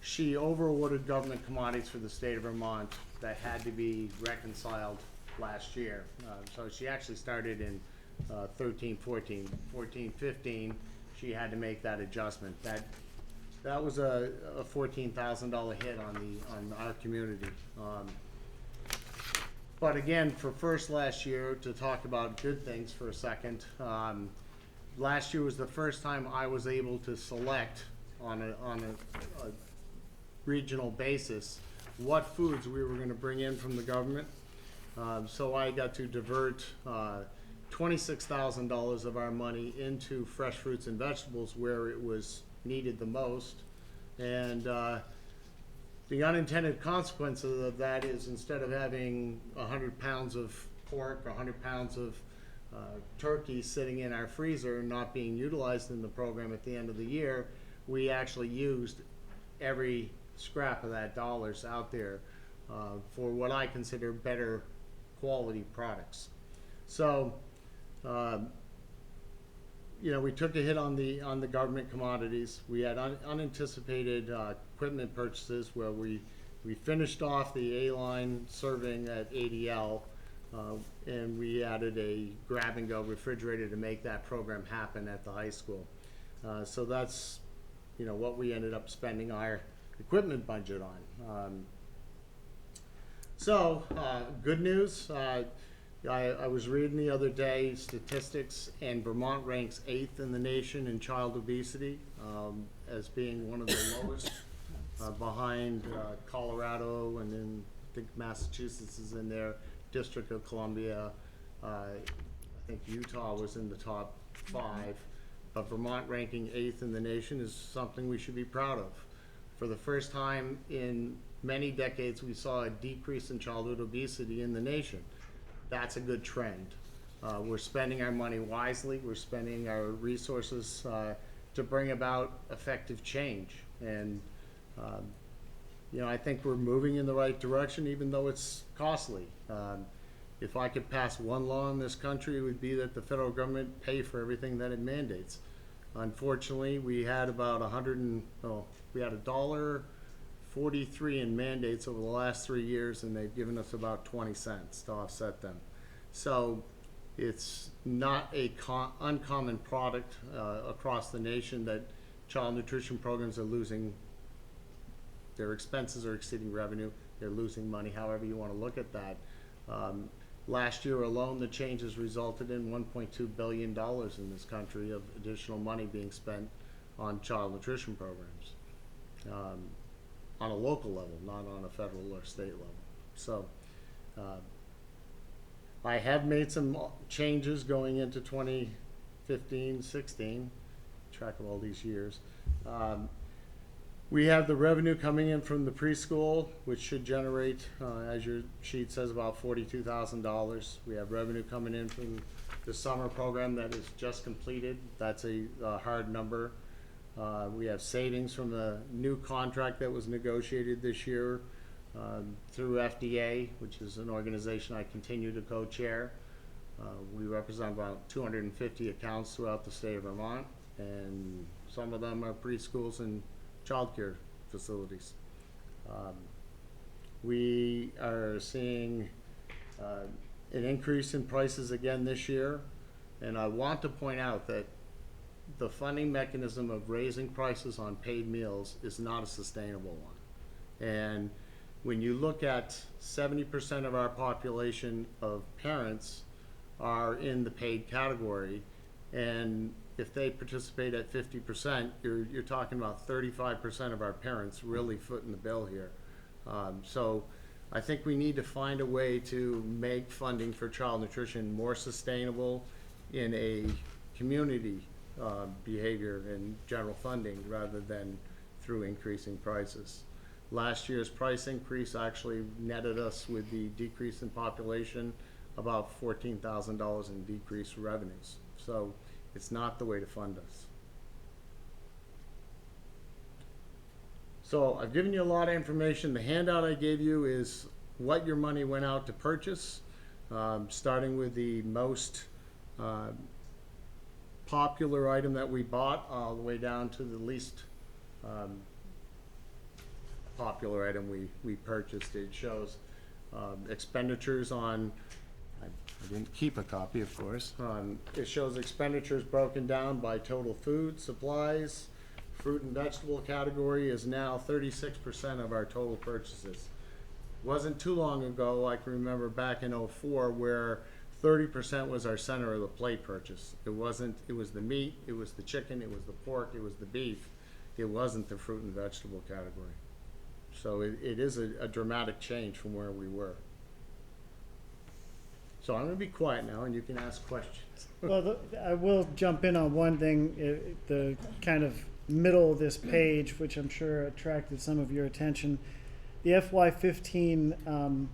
Speaker 8: she over-ordered government commodities for the state of Vermont that had to be reconciled last year. So she actually started in 13, 14, 14, 15, she had to make that adjustment. That was a $14,000 hit on our community. But again, for first last year, to talk about good things for a second, last year was the first time I was able to select on a regional basis what foods we were gonna bring in from the government. So I got to divert $26,000 of our money into fresh fruits and vegetables where it was needed the most. And the unintended consequences of that is instead of having 100 pounds of pork or 100 pounds of turkey sitting in our freezer and not being utilized in the program at the end of the year, we actually used every scrap of that dollars out there for what I consider better quality products. So, you know, we took a hit on the government commodities. We had unanticipated equipment purchases where we finished off the A-line serving at ADL, and we added a grab-and-go refrigerator to make that program happen at the high school. So that's, you know, what we ended up spending our equipment budget on. Good news. I was reading the other day statistics, and Vermont ranks 8th in the nation in child obesity, as being one of the lowest, behind Colorado, and then I think Massachusetts is in there, District of Columbia. I think Utah was in the top 5, but Vermont ranking 8th in the nation is something we should be proud of. For the first time in many decades, we saw a decrease in childhood obesity in the nation. That's a good trend. We're spending our money wisely. We're spending our resources to bring about effective change. And, you know, I think we're moving in the right direction, even though it's costly. If I could pass one law in this country, it would be that the federal government pay for everything that it mandates. Unfortunately, we had about $1.43 in mandates over the last 3 years, and they've given us about 20 cents to offset them. So it's not a uncommon product across the nation that child nutrition programs are losing. Their expenses are exceeding revenue. They're losing money, however you want to look at that. Last year alone, the changes resulted in $1.2 billion in this country of additional money being spent on child nutrition programs. On a local level, not on a federal or state level. So I have made some changes going into 2015, 16, track of all these years. We have the revenue coming in from the preschool, which should generate, as your sheet says, about $42,000. We have revenue coming in from the summer program that is just completed. That's a hard number. We have savings from the new contract that was negotiated this year through FDA, which is an organization I continue to co-chair. We represent about 250 accounts throughout the state of Vermont, and some of them are preschools and childcare facilities. We are seeing an increase in prices again this year, and I want to point out that the funding mechanism of raising prices on paid meals is not a sustainable one. And when you look at 70% of our population of parents are in the paid category, and if they participate at 50%, you're talking about 35% of our parents really footing the bill here. So I think we need to find a way to make funding for child nutrition more sustainable in a community behavior and general funding rather than through increasing prices. Last year's price increase actually netted us with the decrease in population about $14,000 in decreased revenues. So it's not the way to fund us. So I've given you a lot of information. The handout I gave you is what your money went out to purchase, starting with the most popular item that we bought all the way down to the least popular item we purchased. It shows expenditures on, I didn't keep a copy, of course. It shows expenditures broken down by total food, supplies. Fruit and vegetable category is now 36% of our total purchases. Wasn't too long ago, I can remember back in '04, where 30% was our center of the plate purchase. It was the meat, it was the chicken, it was the pork, it was the beef. It wasn't the fruit and vegetable category. So it is a dramatic change from where we were. So I'm gonna be quiet now and you can ask questions.
Speaker 9: Well, I will jump in on one thing, the kind of middle of this page, which I'm sure attracted some of your attention. The FY15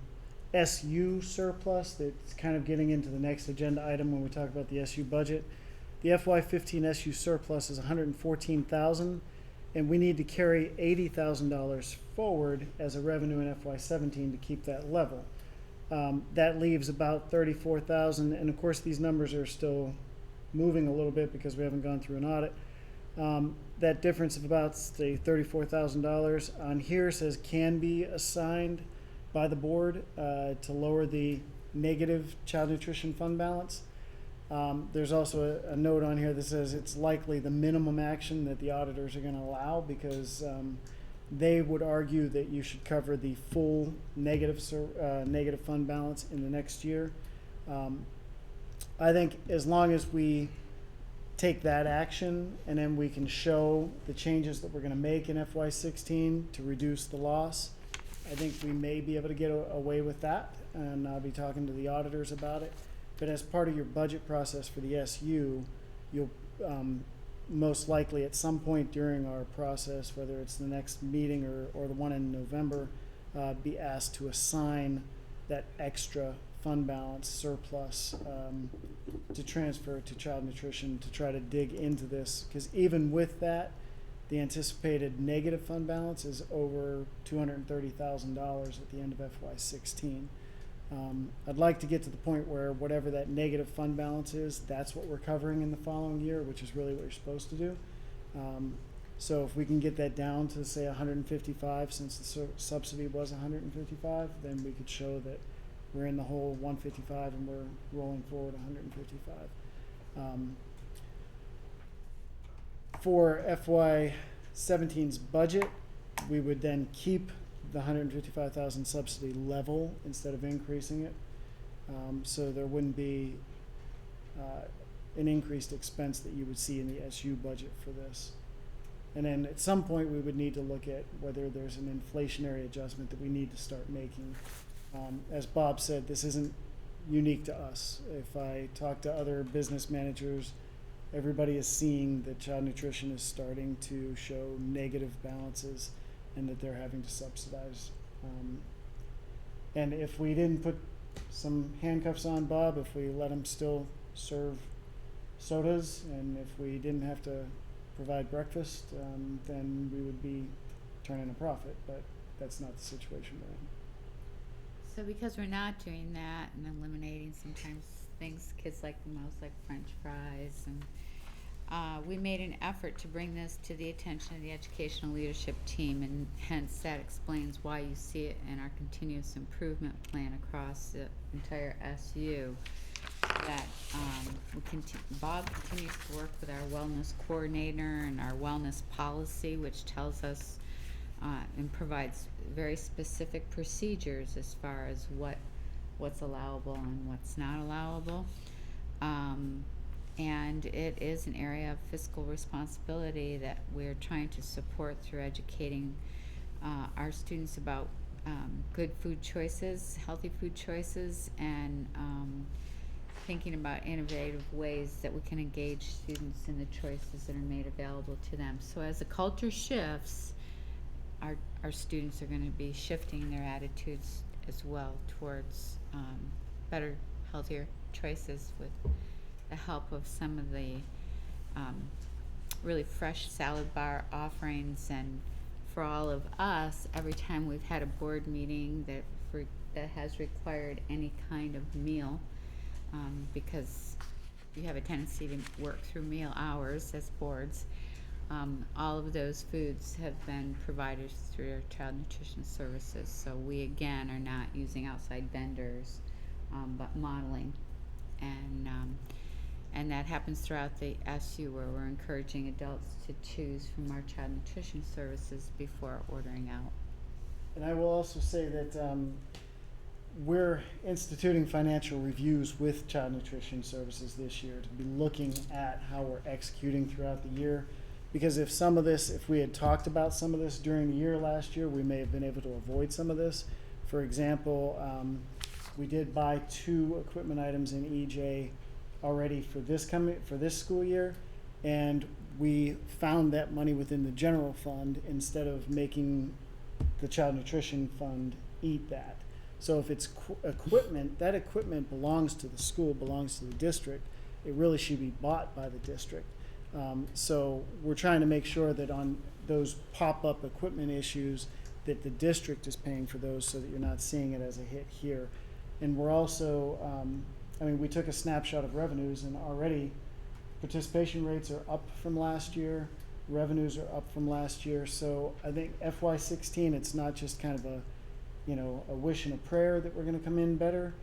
Speaker 9: SU surplus, that's kind of getting into the next agenda item when we talk about the SU budget. The FY15 SU surplus is $114,000, and we need to carry $80,000 forward as a revenue in FY17 to keep that level. That leaves about $34,000, and of course these numbers are still moving a little bit because we haven't gone through an audit. That difference of about, say, $34,000 on here says can be assigned by the board to lower the negative child nutrition fund balance. There's also a note on here that says it's likely the minimum action that the auditors are going to allow, because they would argue that you should cover the full negative fund balance in the next year. I think as long as we take that action and then we can show the changes that we're going to make in FY16 to reduce the loss, I think we may be able to get away with that, and I'll be talking to the auditors about it. But as part of your budget process for the SU, you'll most likely at some point during our process, whether it's the next meeting or the one in November, be asked to assign that extra fund balance surplus to transfer to child nutrition to try to dig into this. Because even with that, the anticipated negative fund balance is over $230,000 at the end of FY16. I'd like to get to the point where whatever that negative fund balance is, that's what we're covering in the following year, which is really what you're supposed to do. So if we can get that down to, say, 155, since the subsidy was 155, then we could show that we're in the whole 155 and we're rolling forward 155. For FY17's budget, we would then keep the 155,000 subsidy level instead of increasing it. So there wouldn't be an increased expense that you would see in the SU budget for this. And then at some point we would need to look at whether there's an inflationary adjustment that we need to start making. As Bob said, this isn't unique to us. If I talk to other business managers, everybody is seeing that child nutrition is starting to show negative balances and that they're having to subsidize. And if we didn't put some handcuffs on Bob, if we let him still serve sodas, and if we didn't have to provide breakfast, then we would be turning a profit, but that's not the situation we're in.
Speaker 1: So because we're not doing that and eliminating sometimes things kids like the most, like French fries, and we made an effort to bring this to the attention of the educational leadership team, and hence that explains why you see it in our continuous improvement plan across the entire SU. That Bob continues to work with our wellness coordinator and our wellness policy, which tells us and provides very specific procedures as far as what's allowable and what's not allowable. And it is an area of fiscal responsibility that we're trying to support through educating our students about good food choices, healthy food choices, and thinking about innovative ways that we can engage students in the choices that are made available to them. So as the culture shifts, our students are going to be shifting their attitudes as well towards better, healthier choices with the help of some of the really fresh salad bar offerings. And for all of us, every time we've had a board meeting that has required any kind of meal, because you have a tendency to work through meal hours as boards, all of those foods have been provided through our child nutrition services. So we again are not using outside vendors, but modeling, and that happens throughout the SU, where we're encouraging adults to choose from our child nutrition services before ordering out.
Speaker 9: And I will also say that we're instituting financial reviews with child nutrition services this year to be looking at how we're executing throughout the year. Because if we had talked about some of this during the year last year, we may have been able to avoid some of this. For example, we did buy 2 equipment items in EJ already for this school year, and we found that money within the general fund instead of making the child nutrition fund eat that. So if it's equipment, that equipment belongs to the school, belongs to the district. It really should be bought by the district. So we're trying to make sure that on those pop-up equipment issues that the district is paying for those, so that you're not seeing it as a hit here. And we're also, we took a snapshot of revenues, and already participation rates are up from last year, revenues are up from last year. So I think FY16, it's not just kind of a wish and a prayer that we're going to come in better.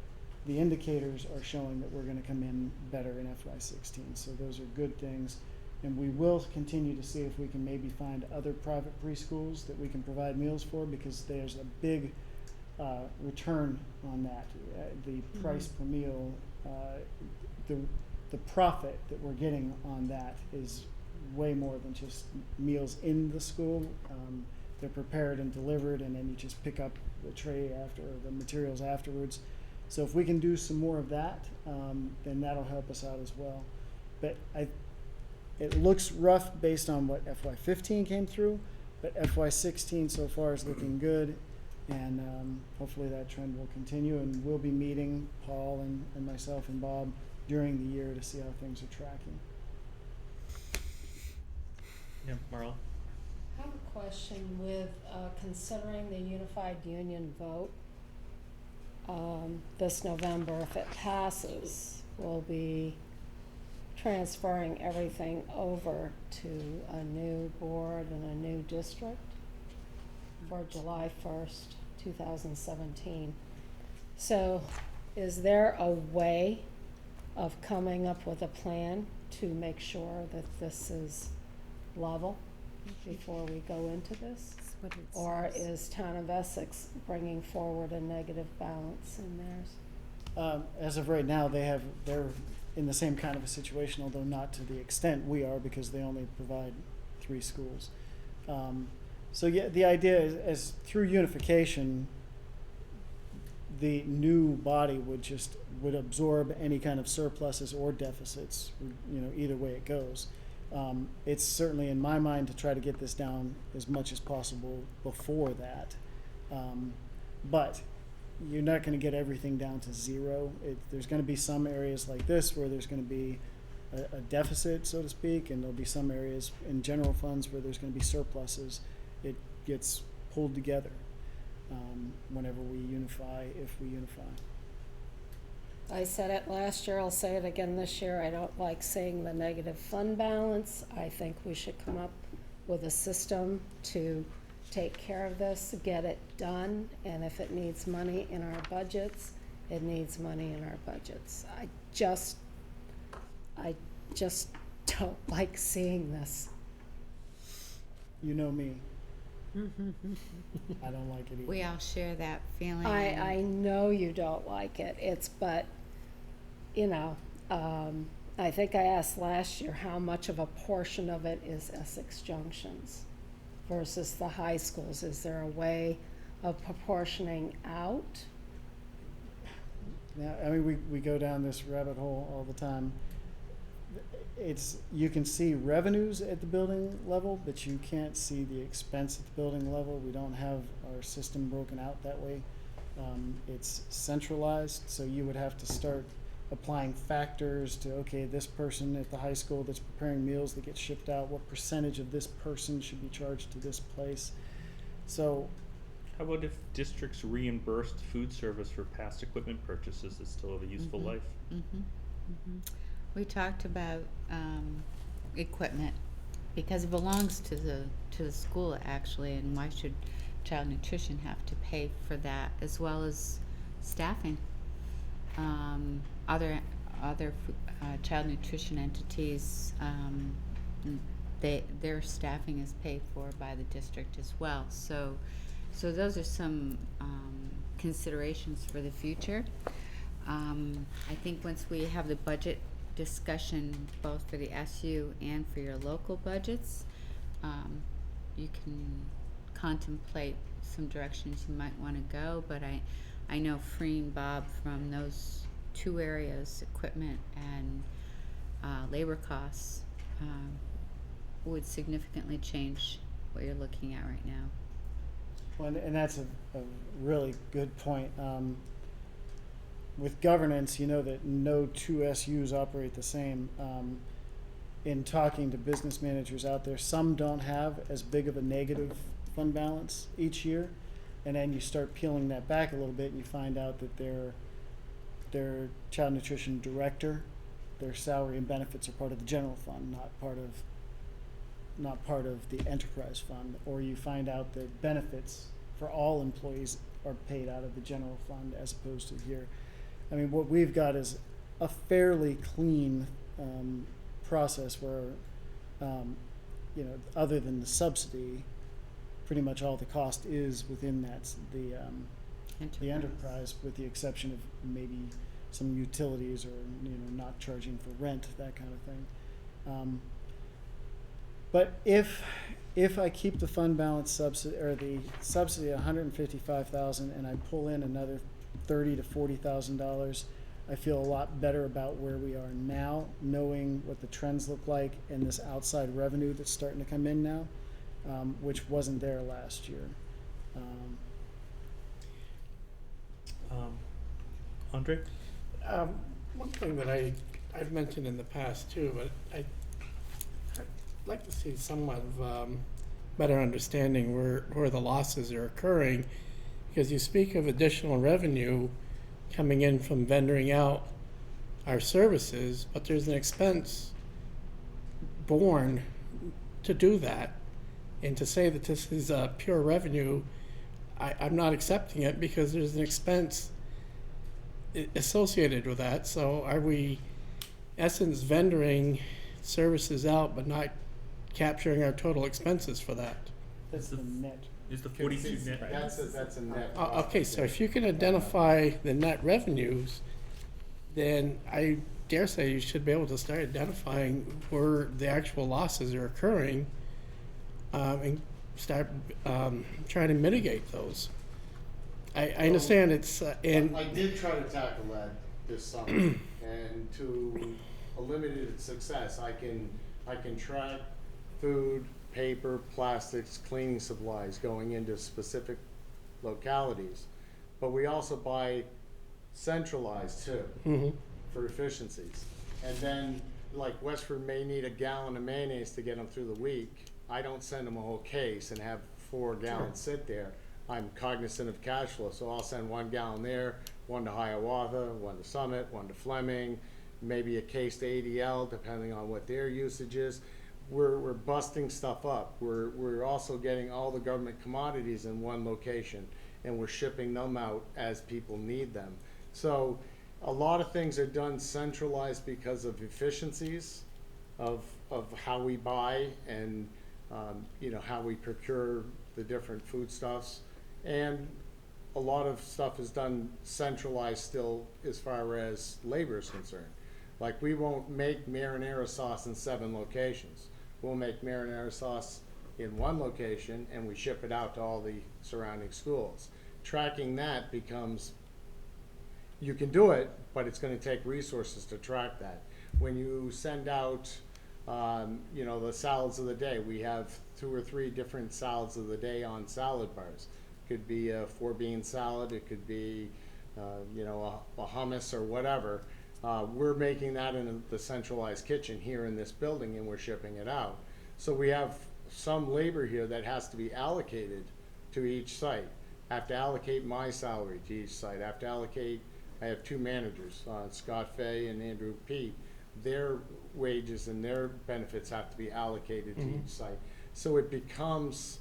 Speaker 9: The indicators are showing that we're going to come in better in FY16. So those are good things. And we will continue to see if we can maybe find other private preschools that we can provide meals for, because there's a big return on that. The price per meal, the profit that we're getting on that is way more than just meals in the school. They're prepared and delivered, and then you just pick up the tray after, or the materials afterwards. So if we can do some more of that, then that'll help us out as well. But it looks rough based on what FY15 came through, but FY16 so far is looking good, and hopefully that trend will continue. And we'll be meeting, Paul and myself and Bob, during the year to see how things are tracking.
Speaker 2: Yeah, Marla?
Speaker 10: I have a question with considering the unified union vote this November. If it passes, we'll be transferring everything over to a new board and a new district for July 1st, 2017. So is there a way of coming up with a plan to make sure that this is level before we go into this?
Speaker 6: That's what it
Speaker 10: Or
Speaker 6: says.
Speaker 10: is Town of Essex bringing forward a negative balance in theirs?
Speaker 9: As of right now, they're in the same kind of a situation, although not to the extent we are, because they only provide 3 schools. So yeah, the idea is through unification, the new body would absorb any kind of surpluses or deficits, either way it goes. It's certainly in my mind to try to get this down as much as possible before that. But you're not going to get everything down to 0. There's going to be some areas like this where there's going to be a deficit, so to speak, and there'll be some areas in general funds where there's going to be surpluses. It gets pulled together whenever we unify, if we unify.
Speaker 10: I said it last year, I'll say it again this year, I don't like seeing the negative fund balance. I think we should come up with a system to take care of this, get it done, and if it needs money in our budgets, it needs money in our budgets. I just don't like seeing this.
Speaker 9: You know me. I don't like it either.
Speaker 1: We all share that feeling.
Speaker 10: I know you don't like it, but, you know, I think I asked last year how much of a portion of it is Essex Junctions versus the high schools. Is there a way of proportioning out?
Speaker 9: Yeah, I mean, we go down this rabbit hole all the time. You can see revenues at the building level, but you can't see the expense at the building level. We don't have our system broken out that way. It's centralized, so you would have to start applying factors to, okay, this person at the high school that's preparing meals that get shipped out, what percentage of this person should be charged to this place? So,
Speaker 2: How about if districts reimbursed food service for past equipment purchases that still have a useful life?
Speaker 1: We talked about equipment because it belongs to the school actually, and why should child nutrition have to pay for that as well as staffing? Other child nutrition entities, their staffing is paid for by the district as well. So those are some considerations for the future. I think once we have the budget discussion both for the SU and for your local budgets, you can contemplate some directions you might want to go, but I know freeing Bob from those two areas, equipment and labor costs, would significantly change what you're looking at right now.
Speaker 9: well, and that's a really good point. With governance, you know that no two SUs operate the same. In talking to business managers out there, some don't have as big of a negative fund balance each year, and then you start peeling that back a little bit and you find out that their child nutrition director, their salary and benefits are part of the general fund, not part of the enterprise fund, or you find out that benefits for all employees are paid out of the general fund as opposed to here. I mean, what we've got is a fairly clean process where, other than the subsidy, pretty much all the cost is within the enterprise, with the exception of maybe some utilities or not charging for rent, that kind of thing. But if I keep the fund balance subsidy or the subsidy at $155,000 and I pull in another $30,000 to $40,000, I feel a lot better about where we are now, knowing what the trends look like and this outside revenue that's starting to come in now, which wasn't there last year.
Speaker 2: Andre?
Speaker 3: One thing that I've mentioned in the past too, but I'd like to see somewhat of better understanding where the losses are occurring, because you speak of additional revenue coming in from vendoring out our services, but there's an expense borne to do that. And to say that this is pure revenue, I'm not accepting it, because there's an expense associated with that. So are we, in essence, vendoring services out but not capturing our total expenses for that?
Speaker 9: That's the net.
Speaker 2: Is the 42 net?
Speaker 8: That's a net.
Speaker 3: Okay, so if you can identify the net revenues, then I dare say you should be able to start identifying where the actual losses are occurring, and start trying to mitigate those. I understand it's, and
Speaker 8: I did try to tackle that this summer, and to a limited success. I can track food, paper, plastics, cleaning supplies going into specific localities. But we also buy centralized too, for efficiencies. And then, like Westford may need a gallon of mayonnaise to get them through the week. I don't send them a whole case and have 4 gallons sit there. I'm cognizant of cash flow, so I'll send 1 gallon there, one to Hiawatha, one to Summit, one to Fleming, maybe a case to ADL, depending on what their usage is. We're busting stuff up. We're also getting all the government commodities in one location, and we're shipping them out as people need them. So a lot of things are done centralized because of efficiencies of how we buy and how we procure the different foodstuffs. And a lot of stuff is done centralized still as far as labor is concerned. Like, we won't make marinara sauce in 7 locations. We'll make marinara sauce in 1 location and we ship it out to all the surrounding schools. Tracking that becomes, you can do it, but it's gonna take resources to track that. When you send out, the salads of the day, we have 2 or 3 different salads of the day on salad bars. Could be a 4-bean salad, it could be, a hummus or whatever. We're making that in the centralized kitchen here in this building and we're shipping it out. So we have some labor here that has to be allocated to each site. I have to allocate my salary to each site. I have 2 managers, Scott Fay and Andrew Pete. Their wages and their benefits have to be allocated to each site. So it becomes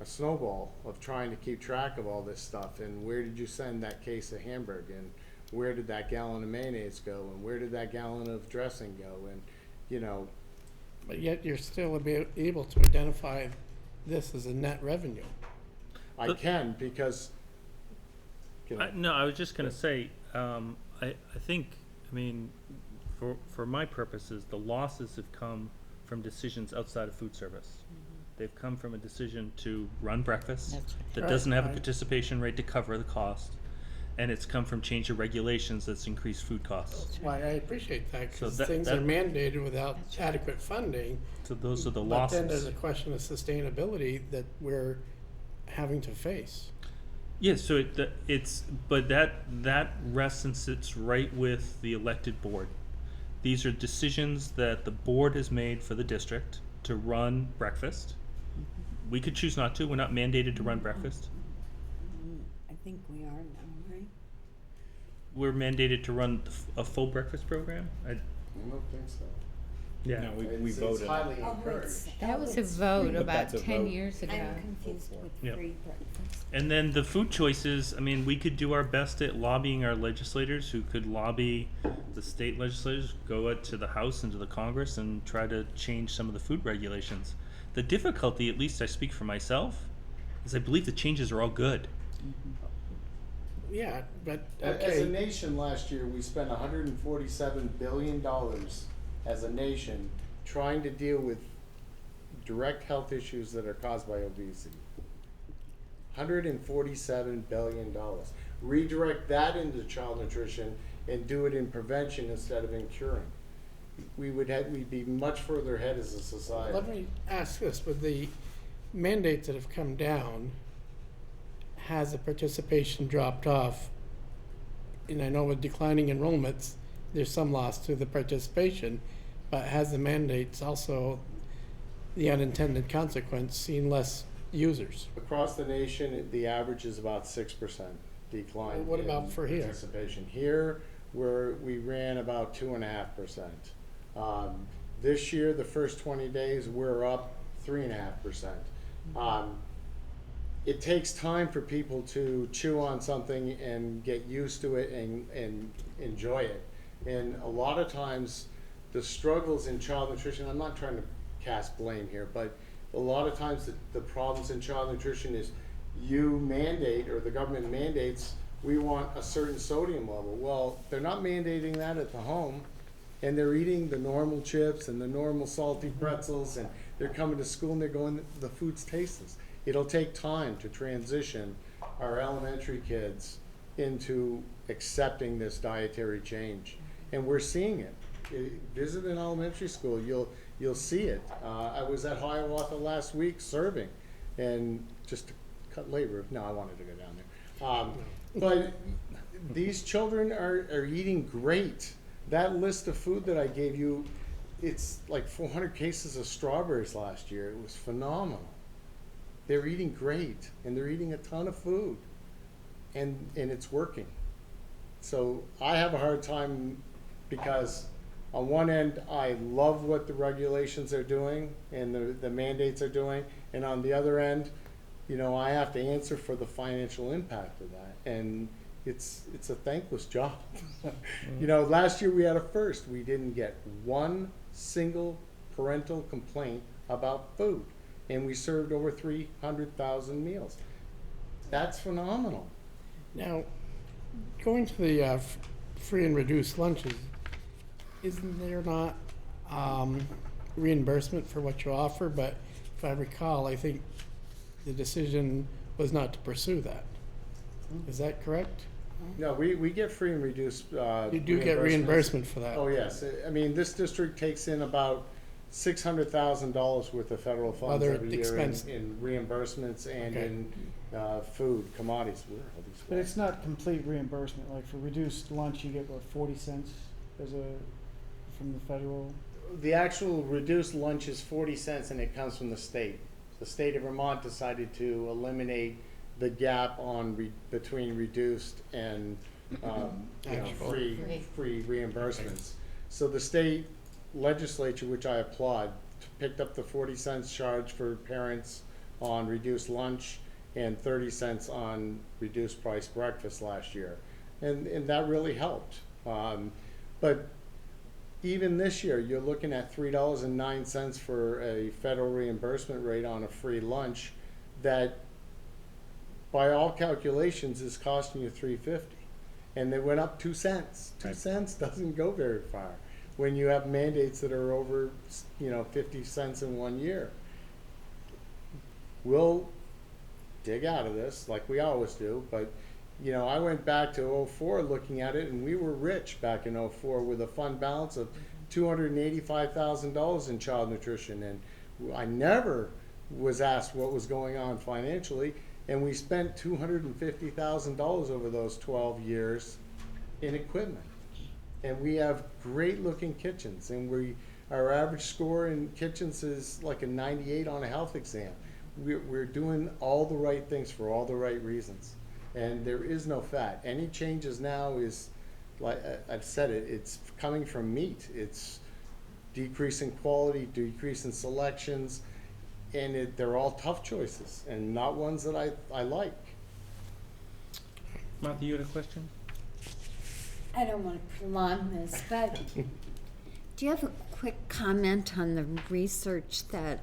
Speaker 8: a snowball of trying to keep track of all this stuff, and where did you send that case of hamburger, and where did that gallon of mayonnaise go, and where did that gallon of dressing go, and
Speaker 3: But yet you're still able to identify this as a net revenue.
Speaker 8: I can, because
Speaker 2: No, I was just gonna say, I think, for my purposes, the losses have come from decisions outside of food service. They've come from a decision to run breakfast that
Speaker 3: Right,
Speaker 2: doesn't have a
Speaker 3: right.
Speaker 2: participation rate to cover the cost. And it's come from change of regulations that's increased food costs.
Speaker 3: That's why I appreciate that,
Speaker 2: So
Speaker 3: because
Speaker 2: that-
Speaker 3: things
Speaker 2: that-
Speaker 3: are mandated without adequate funding.
Speaker 2: So those are the
Speaker 3: But then there's
Speaker 2: losses.
Speaker 3: a question of sustainability that we're having to face.
Speaker 2: Yeah, so but that rests and sits right with the elected board. These are decisions that the board has made for the district to run breakfast. We could choose not to, we're not mandated to run breakfast.
Speaker 6: I think we are now, right?
Speaker 2: We're mandated to run a full breakfast program?
Speaker 8: I don't think so.
Speaker 2: Yeah.
Speaker 5: No, we
Speaker 8: It's
Speaker 5: voted.
Speaker 8: highly
Speaker 6: Oh,
Speaker 8: encouraged.
Speaker 1: That was a
Speaker 6: it's
Speaker 1: vote
Speaker 6: free.
Speaker 1: about
Speaker 5: That's a
Speaker 1: 10
Speaker 5: vote.
Speaker 1: years ago.
Speaker 6: I'm confused with
Speaker 2: Yep.
Speaker 6: free breakfast.
Speaker 2: And then the food choices, we could do our best at lobbying our legislators who could lobby the state legislators, go out to the House and to the Congress and try to change some of the food regulations. The difficulty, at least I speak for myself, is I believe the changes are all good.
Speaker 3: Yeah, but,
Speaker 8: As a
Speaker 3: okay,
Speaker 8: nation last year, we spent $147 billion as a nation trying to deal with direct health issues that are caused by obesity. $147 billion. Redirect that into child nutrition and do it in prevention instead of in curing. We'd be much further ahead as a society.
Speaker 3: let me ask this, with the mandates that have come down, has the participation dropped off? And I know with declining enrollments, there's some loss to the participation, but has the mandates also, the unintended consequence, seen less users?
Speaker 8: Across the nation, the average is about 6% decline.
Speaker 3: Well, what
Speaker 8: in
Speaker 3: about for here?
Speaker 8: Participation. Here, we ran about 2.5%. This year, the first 20 days, we're up 3.5%. It takes time for people to chew on something and get used to it and enjoy it. And a lot of times, the struggles in child nutrition, I'm not trying to cast blame here, but a lot of times the problems in child nutrition is you mandate, or the government mandates, we want a certain sodium level. Well, they're not mandating that at the home, and they're eating the normal chips and the normal salty pretzels, and they're coming to school and they're going, the food's tasteless. It'll take time to transition our elementary kids into accepting this dietary change, and we're seeing it. Visit an elementary school, you'll see it. I was at Hiawatha last week serving, and just to cut labor, no, I wanted to go down there. But these children are eating great. That list of food that I gave you, it's like 400 cases of strawberries last year. It was phenomenal. They're eating great, and they're eating a ton of food. and it's working. So I have a hard time because on one end, I love what the regulations are doing and the mandates are doing, and on the other end, you know, I have to answer for the financial impact of that, and it's a thankless job. You know, last year we had a first. We didn't get one single parental complaint about food, and we served over 300,000 meals. That's phenomenal.
Speaker 3: Now, going to the free and reduced lunches, isn't there not reimbursement for what you offer? But if I recall, I think the decision was not to pursue that. Is that correct?
Speaker 8: No, we get free and reduced.
Speaker 3: You do get
Speaker 8: reimbursements.
Speaker 3: reimbursement for that.
Speaker 8: Oh, yes. I mean, this district takes in about $600,000 worth of federal funds
Speaker 3: Other
Speaker 8: every year
Speaker 3: expense.
Speaker 8: in reimbursements and
Speaker 3: Okay.
Speaker 8: in food, commodities. Where are all these
Speaker 9: But it's not complete reimbursement, like for reduced lunch, you get what, 40 cents from the federal?
Speaker 8: The actual reduced lunch is 40 cents and it comes from the state. The state of Vermont decided to eliminate the gap on between reduced and
Speaker 3: Actual.
Speaker 8: free reimbursements. So the state legislature, which I applaud, picked up the 40 cents charge for parents on reduced lunch and 30 cents on reduced price breakfast last year. And that really helped. But even this year, you're looking at $3.09 for a federal reimbursement rate on a free lunch that, by all calculations, is costing you $3.50. And they went up 2 cents. 2 cents doesn't go very far when you have mandates that are over, 50 cents in 1 year. We'll dig out of this like we always do, but I went back to 2004 looking at it, and we were rich back in 2004 with a fund balance of $285,000 in child nutrition, and I never was asked what was going on financially, and we spent $250,000 over those 12 years in equipment. And we have great looking kitchens, and our average score in kitchens is like a 98 on a health exam. We're doing all the right things for all the right reasons. And there is no fat. Any changes now is, like I've said it's coming from meat. It's decreasing quality, decreasing selections, and they're all tough choices and not ones that I like.
Speaker 2: Martha, you had a question?
Speaker 6: I don't want to prolong this, but do you have a quick comment on the research that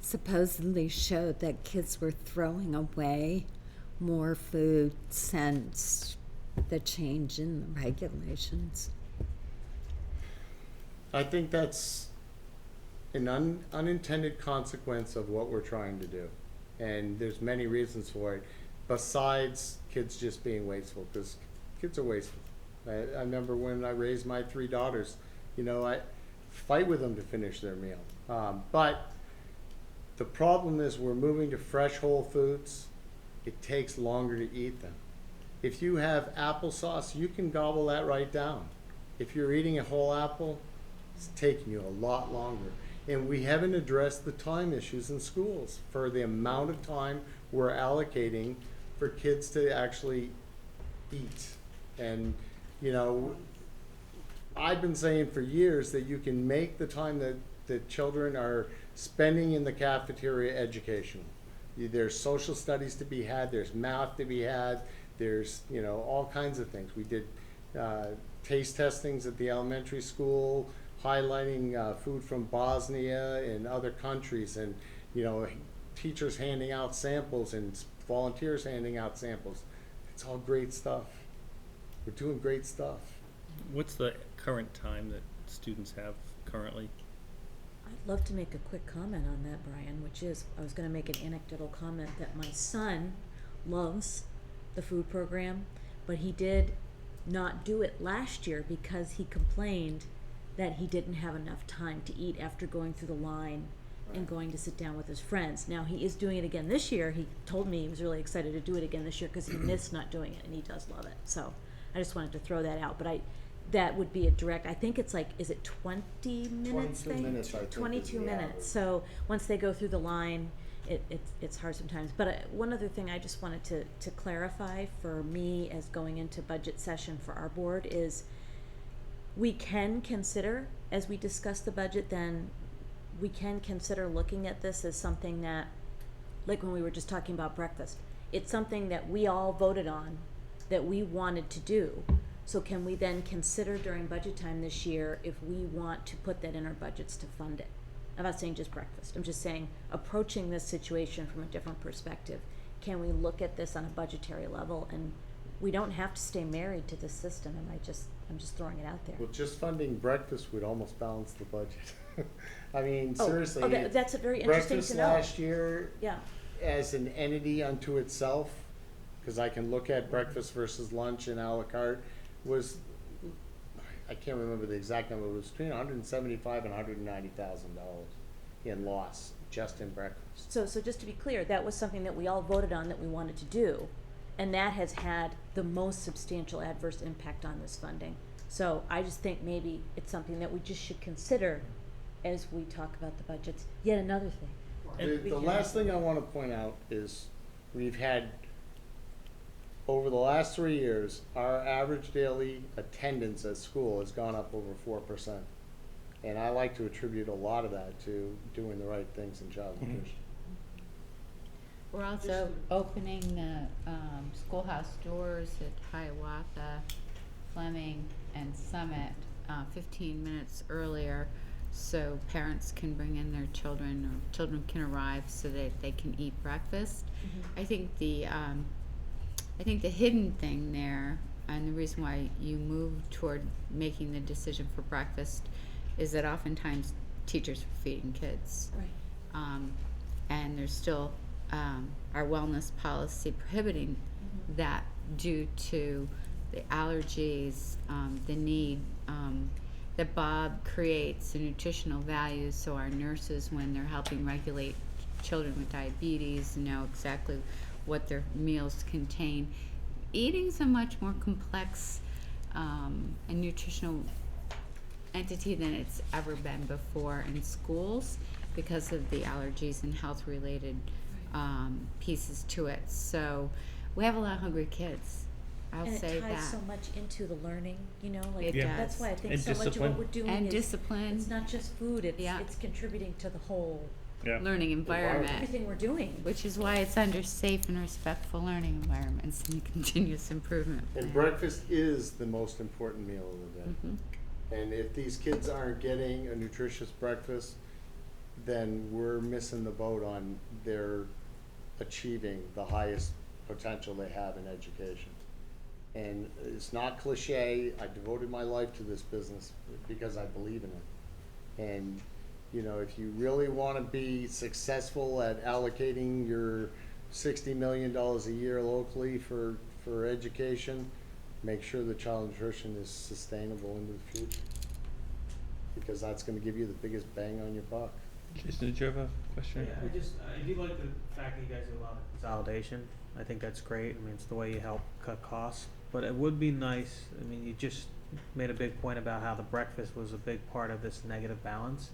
Speaker 6: supposedly showed that kids were throwing away more food since the change in the regulations?
Speaker 8: I think that's an unintended consequence of what we're trying to do. And there's many reasons for it, besides kids just being wasteful, because kids are wasteful. I remember when I raised my 3 daughters, I fight with them to finish their meal. But the problem is we're moving to fresh whole foods. It takes longer to eat them. If you have applesauce, you can gobble that right down. If you're eating a whole apple, it's taking you a lot longer. And we haven't addressed the time issues in schools for the amount of time we're allocating for kids to actually eat. And, I've been saying for years that you can make the time that children are spending in the cafeteria educational. There's social studies to be had, there's math to be had, there's, all kinds of things. We did taste testings at the elementary school, highlighting food from Bosnia and other countries, and, teachers handing out samples and volunteers handing out samples. It's all great stuff. We're doing great stuff.
Speaker 2: What's the current time that students have currently?
Speaker 7: I'd love to make a quick comment on that, Brian, which is, I was going to make an anecdotal comment that my son loves the food program, but he did not do it last year because he complained that he didn't have enough time to eat after going through the line and going to sit down with his friends. Now, he is doing it again this year. He told me he was really excited to do it again this year because he missed not doing it, and he does love it. So I just wanted to throw that out. But that would be a direct, I think it's like, is it 20 minutes?
Speaker 8: 22 minutes, I think,
Speaker 7: 22
Speaker 8: is the
Speaker 7: minutes.
Speaker 8: average.
Speaker 7: So once they go through the line it's hard sometimes. But one other thing I just wanted to clarify for me as going into budget session for our board is we can consider, as we discuss the budget, then we can consider looking at this as something that, like when we were just talking about breakfast, it's something that we all voted on, that we wanted to do. So can we then consider during budget time this year if we want to put that in our budgets to fund it? I'm not saying just breakfast, I'm just saying approaching this situation from a different perspective. Can we look at this on a budgetary level? And we don't have to stay married to this system, and I'm just throwing it out there.
Speaker 8: Well, just funding breakfast would almost balance the budget. I mean,
Speaker 7: Oh,
Speaker 8: seriously.
Speaker 7: that's a very interesting to know.
Speaker 8: Breakfast last year,
Speaker 7: Yeah,
Speaker 8: as an entity unto itself, because I can look at breakfast versus lunch and a la carte, was, I can't remember the exact number, it was between $175,000 and $190,000 in loss, just in breakfast.
Speaker 7: so just to be clear, that was something that we all voted on that we wanted to do, and that has had the most substantial adverse impact on this funding. So I just think maybe it's something that we just should consider as we talk about the budgets. Yet another thing.
Speaker 8: The last thing I want to point out is we've had, over the last 3 years, our average daily attendance at school has gone up over 4%. And I like to attribute a lot of that to doing the right things in child nutrition.
Speaker 1: We're also opening the schoolhouse doors at Hiawatha, Fleming, and Summit 15 minutes earlier, so parents can bring in their children, or children can arrive so that they can eat breakfast. I think the hidden thing there, and the reason why you move toward making the decision for breakfast, is that oftentimes teachers are feeding kids.
Speaker 7: Right.
Speaker 1: And there's still our wellness policy prohibiting that due to the allergies, the need that Bob creates, the nutritional values, so our nurses, when they're helping regulate children with diabetes, know exactly what their meals contain. Eating's a much more complex and nutritional entity than it's ever been before in schools because of the allergies and health related pieces to it. So we have a lot of hungry kids. I'll
Speaker 7: And
Speaker 1: say
Speaker 7: it ties
Speaker 1: that.
Speaker 7: so much into the learning, you know, like
Speaker 1: It
Speaker 7: that's
Speaker 1: does.
Speaker 7: why I think
Speaker 2: And
Speaker 7: so much of
Speaker 2: discipline.
Speaker 7: what we're doing
Speaker 1: And
Speaker 7: is
Speaker 1: discipline.
Speaker 7: it's not just food, it's
Speaker 1: Yeah.
Speaker 7: it's contributing to the whole
Speaker 2: Yeah.
Speaker 1: Learning environment,
Speaker 7: everything we're doing.
Speaker 1: which is why it's under safe and respectful learning environments and continuous improvement.
Speaker 8: And
Speaker 1: plan.
Speaker 8: breakfast is the most important meal of the day.
Speaker 1: Mhm.
Speaker 8: And if these kids aren't getting a nutritious breakfast, then we're missing the boat on their achieving the highest potential they have in education. And it's not cliche, I devoted my life to this business because I believe in it. And, you know, if you really want to be successful at allocating your $60 million a year locally for education, make sure the child nutrition is sustainable into the future. Because that's going to give you the biggest bang on your buck.
Speaker 2: Jason, did you have a question?
Speaker 11: Yeah, I do like the fact that you guys do a lot of consolidation. I think that's great. I mean, it's the way you help cut costs. But it would be nice, I mean, you just made a big point about how the breakfast was a big part of this negative balance.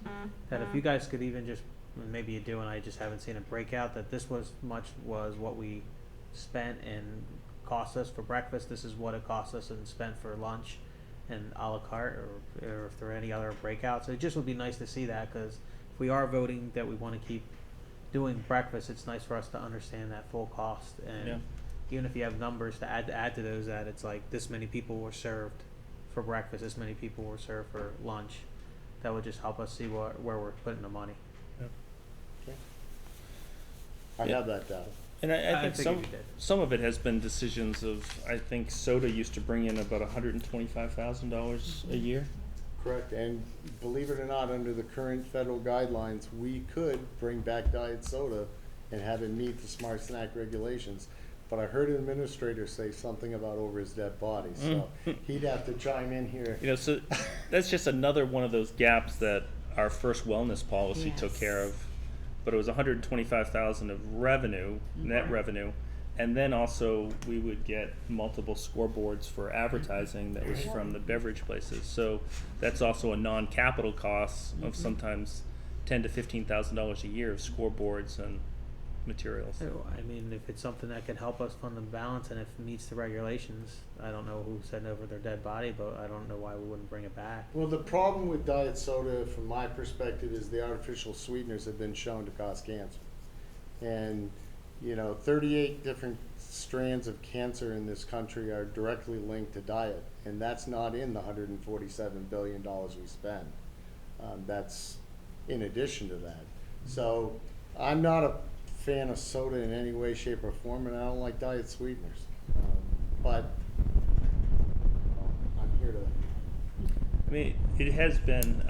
Speaker 11: That if you guys could even just, maybe you do and I just haven't seen a breakout, that this was what we spent and cost us for breakfast, this is what it cost us and spent for lunch and a la carte, or if there are any other breakouts. It just would be nice to see that, because if we are voting that we want to keep doing breakfast, it's nice for us to understand that full cost. And
Speaker 2: Yeah.
Speaker 11: even if you have numbers to add to those, that it's like this many people were served for breakfast, this many people were served for lunch, that would just help us see where we're putting the money.
Speaker 8: I
Speaker 2: Yeah.
Speaker 8: have that data.
Speaker 2: And I think
Speaker 11: figured you did.
Speaker 2: some of it has been decisions of, I think soda used to bring in about $125,000 a year.
Speaker 8: Correct, and believe it or not, under the current federal guidelines, we could bring back diet soda and have it meet the smart snack regulations. But I heard an administrator say something about over his dead body, so he'd have to chime in here.
Speaker 2: You know, so that's just another one of those gaps that our first wellness policy took care
Speaker 1: Yes.
Speaker 2: of. But it was $125,000 of revenue, net revenue, and then also we would get multiple scoreboards for advertising that was from the beverage places. So that's also a non-capital cost of sometimes $10,000 to $15,000 a year of scoreboards and materials.
Speaker 11: So, I mean, if it's something that can help us fund the balance and if it meets the regulations, I don't know who sent over their dead body, but I don't know why we wouldn't bring it back.
Speaker 8: Well, the problem with diet soda, from my perspective, is the artificial sweeteners have been shown to cause cancer. And, 38 different strands of cancer in this country are directly linked to diet. And that's not in the $147 billion we spend. That's in addition to that. So I'm not a fan of soda in any way, shape, or form, and I don't like diet sweeteners. But I'm here to.
Speaker 2: I mean, it has been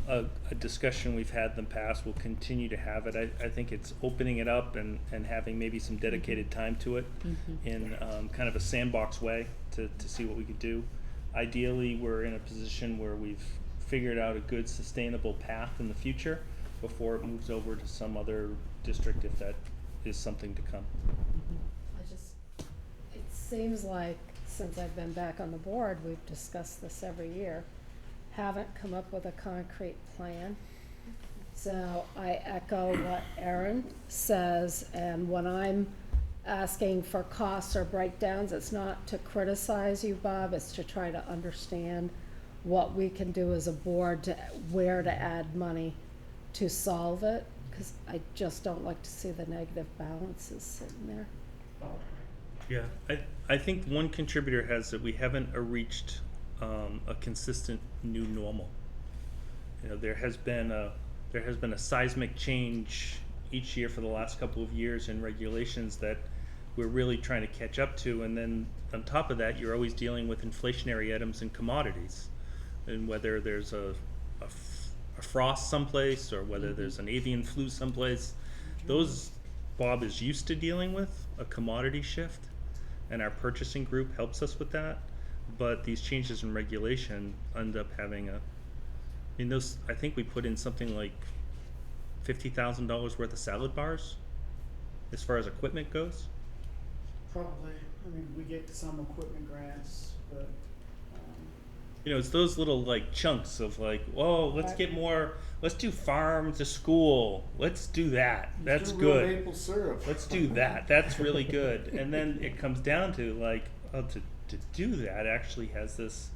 Speaker 2: a discussion we've had in the past. We'll continue to have it. I think it's opening it up and having maybe some dedicated time to it in kind of a sandbox way to see what we could do. Ideally, we're in a position where we've figured out a good sustainable path in the future before it moves over to some other district, if that is something to come.
Speaker 10: It seems like since I've been back on the board, we've discussed this every year, haven't come up with a concrete plan. So I echo what Erin says, and when I'm asking for costs or breakdowns, it's not to criticize you, Bob, it's to try to understand what we can do as a board to where to add money to solve it, because I just don't like to see the negative balances sitting there.
Speaker 2: Yeah, I think one contributor has that we haven't reached a consistent new normal. There has been a seismic change each year for the last couple of years in regulations that we're really trying to catch up to, and then on top of that, you're always dealing with inflationary items and commodities, and whether there's a frost someplace or whether there's an avian flu someplace, those Bob is used to dealing with a commodity shift, and our purchasing group helps us with that. But these changes in regulation end up having I think we put in something like $50,000 worth of salad bars as far as equipment goes.
Speaker 9: Probably. I mean, we get some equipment grants, but
Speaker 2: It's those little like chunks of like, whoa, let's
Speaker 10: Right.
Speaker 2: get more, let's do farm to school. Let's do that. That's
Speaker 8: Do real
Speaker 2: good.
Speaker 8: maple syrup.
Speaker 2: Let's do that. That's really good. And then it comes down to like, oh, to do that actually has this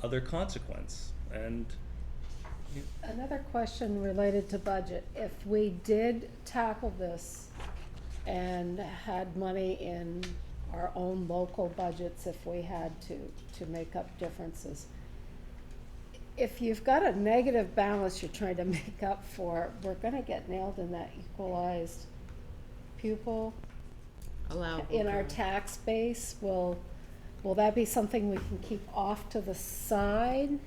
Speaker 2: other consequence. And
Speaker 10: Another question related to budget. If we did tackle this and had money in our own local budgets, if we had to make up differences, if you've got a negative balance you're trying to make up for, we're gonna get nailed in that equalized pupil
Speaker 1: Allowable
Speaker 10: in our
Speaker 1: growth.
Speaker 10: tax base. Will that be something we can keep off to the side?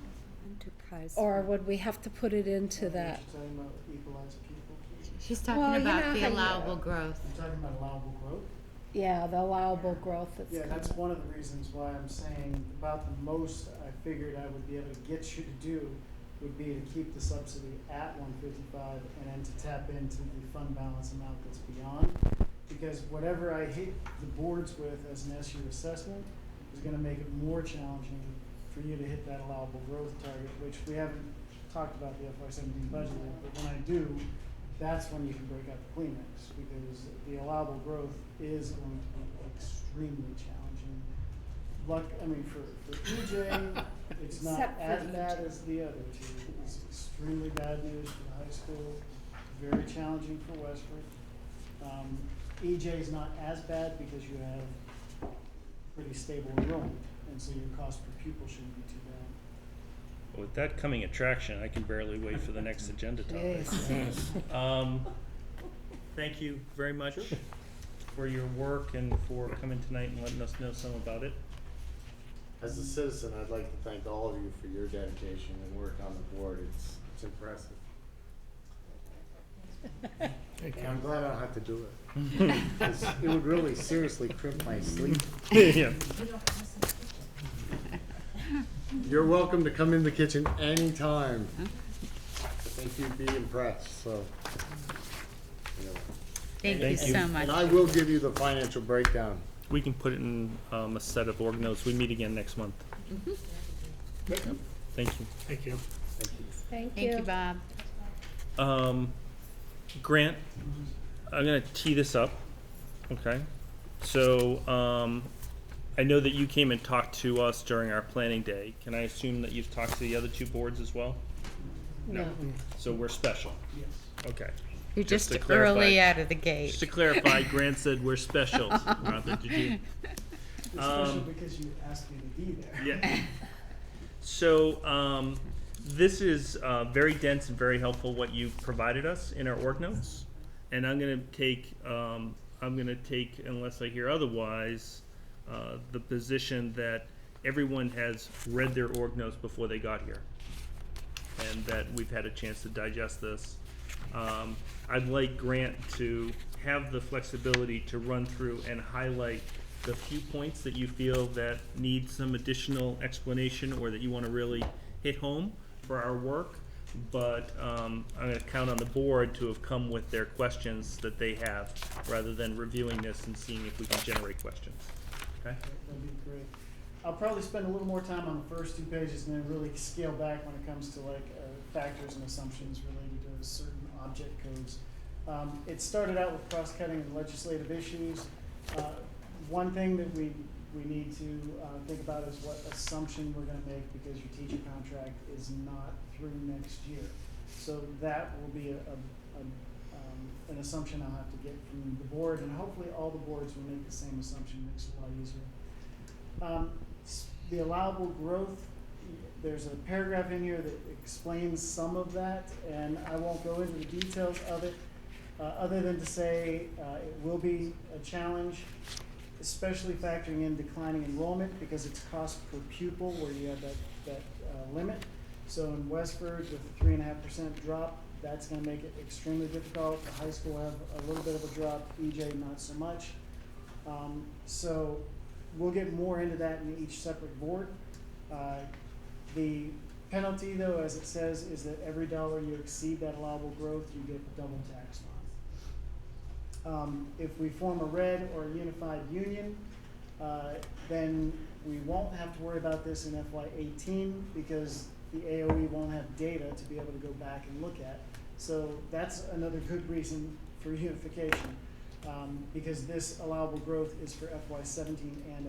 Speaker 6: Enterprise.
Speaker 10: Or would we have to put it into that?
Speaker 9: You're talking about equalized people.
Speaker 1: She's talking
Speaker 10: Well, you know
Speaker 1: about the
Speaker 10: how you-
Speaker 1: allowable growth.
Speaker 9: You're talking about allowable growth?
Speaker 10: Yeah, the allowable growth that's
Speaker 9: Yeah,
Speaker 10: coming.
Speaker 9: that's one of the reasons why I'm saying about the most I figured I would be able to get you to do would be to keep the subsidy at 155 and then to tap into the fund balance amount that's beyond. Because whatever I hit the boards with as an SU assessment is gonna make it more challenging for you to hit that allowable growth target, which we haven't talked about the FY17 budget yet, but when I do, that's when you can break out the Kleenex, because the allowable growth is going to be extremely challenging. For EJ, it's not
Speaker 10: Except for
Speaker 9: as
Speaker 10: EJ.
Speaker 9: bad as the other two. It's extremely bad news for the high school, very challenging for Westford. EJ is not as bad because you have pretty stable enrollment, and so your cost per pupil shouldn't be too bad.
Speaker 2: with that coming attraction, I can barely wait for the next agenda topic.
Speaker 10: Jeez.
Speaker 2: Thank you very much for your work and for coming tonight and letting us know some about it.
Speaker 8: As a citizen, I'd like to thank all of you for your dedication and work on the board. It's impressive. And I'm glad I don't have to do it. 'Cause it would really seriously crimp my sleep.
Speaker 2: Yeah.
Speaker 8: You're welcome to come in the kitchen anytime. I think you'd be impressed, so. you know.
Speaker 1: Thank you
Speaker 2: Thank you.
Speaker 1: so much.
Speaker 8: And I will give you the financial breakdown.
Speaker 2: We can put it in a set of org notes. We meet again next month. Yep. Thank you.
Speaker 3: Thank you.
Speaker 10: Thank
Speaker 1: Thank you, Bob.
Speaker 2: Grant, I'm gonna tee this up. Okay. So, I know that you came and talked to us during our planning day. Can I assume that you've talked to the other two boards as well?
Speaker 10: No.
Speaker 2: So we're special?
Speaker 9: Yes.
Speaker 2: Okay.
Speaker 1: You're
Speaker 2: Just
Speaker 1: just
Speaker 2: to clarify-
Speaker 1: early out of the
Speaker 2: Just
Speaker 1: gate.
Speaker 2: to clarify, Grant said we're special. Martha, did you?
Speaker 9: Especially because you asked me to be there.
Speaker 2: Yeah. So, this is very dense and very helpful, what you provided us in our org notes. And I'm gonna take, unless I hear otherwise, the position that everyone has read their org notes before they got here. And that we've had a chance to digest this. I'd like Grant to have the flexibility to run through and highlight the few points that you feel that need some additional explanation or that you want to really hit home for our work. But I'm going to count on the board to have come with their questions that they have, rather than reviewing this and seeing if we can generate questions. Okay?
Speaker 9: That'd be great. I'll probably spend a little more time on the first 2 pages and then really scale back when it comes to like factors and assumptions related to certain object codes. It started out with cross-cutting and legislative issues. One thing that we need to think about is what assumption we're going to make, because your teacher contract is not through next year. So that will be an assumption I'll have to get from the board, and hopefully all the boards will make the same assumption. Makes it a lot easier. The allowable growth, there's a paragraph in here that explains some of that, and I won't go into the details of it, other than to say it will be a challenge, especially factoring in declining enrollment, because it's cost per pupil where you have that limit. So in Westford, with a 3.5% drop, that's going to make it extremely difficult. The high school will have a little bit of a drop, EJ not so much. So we'll get more into that in each separate board. The penalty, though, as it says, is that every dollar you exceed that allowable growth, you get double taxed on. If we form a red or a unified union, then we won't have to worry about this in FY18, because the AOE won't have data to be able to go back and look at. So that's another good reason for unification, because this allowable growth is for FY17 and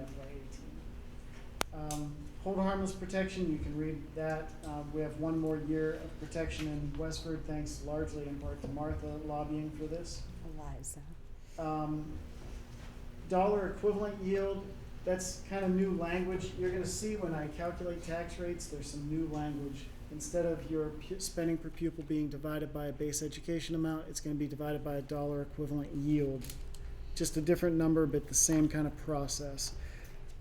Speaker 9: FY18. Hold harmless protection, you can read that. We have 1 more year of protection in Westford, thanks largely in part to Martha lobbying for this.
Speaker 6: Eliza.
Speaker 9: Dollar equivalent yield, that's kind of new language. You're going to see when I calculate tax rates, there's some new language. Instead of your spending per pupil being divided by a base education amount, it's going to be divided by a dollar equivalent yield. Just a different number, but the same kind of process.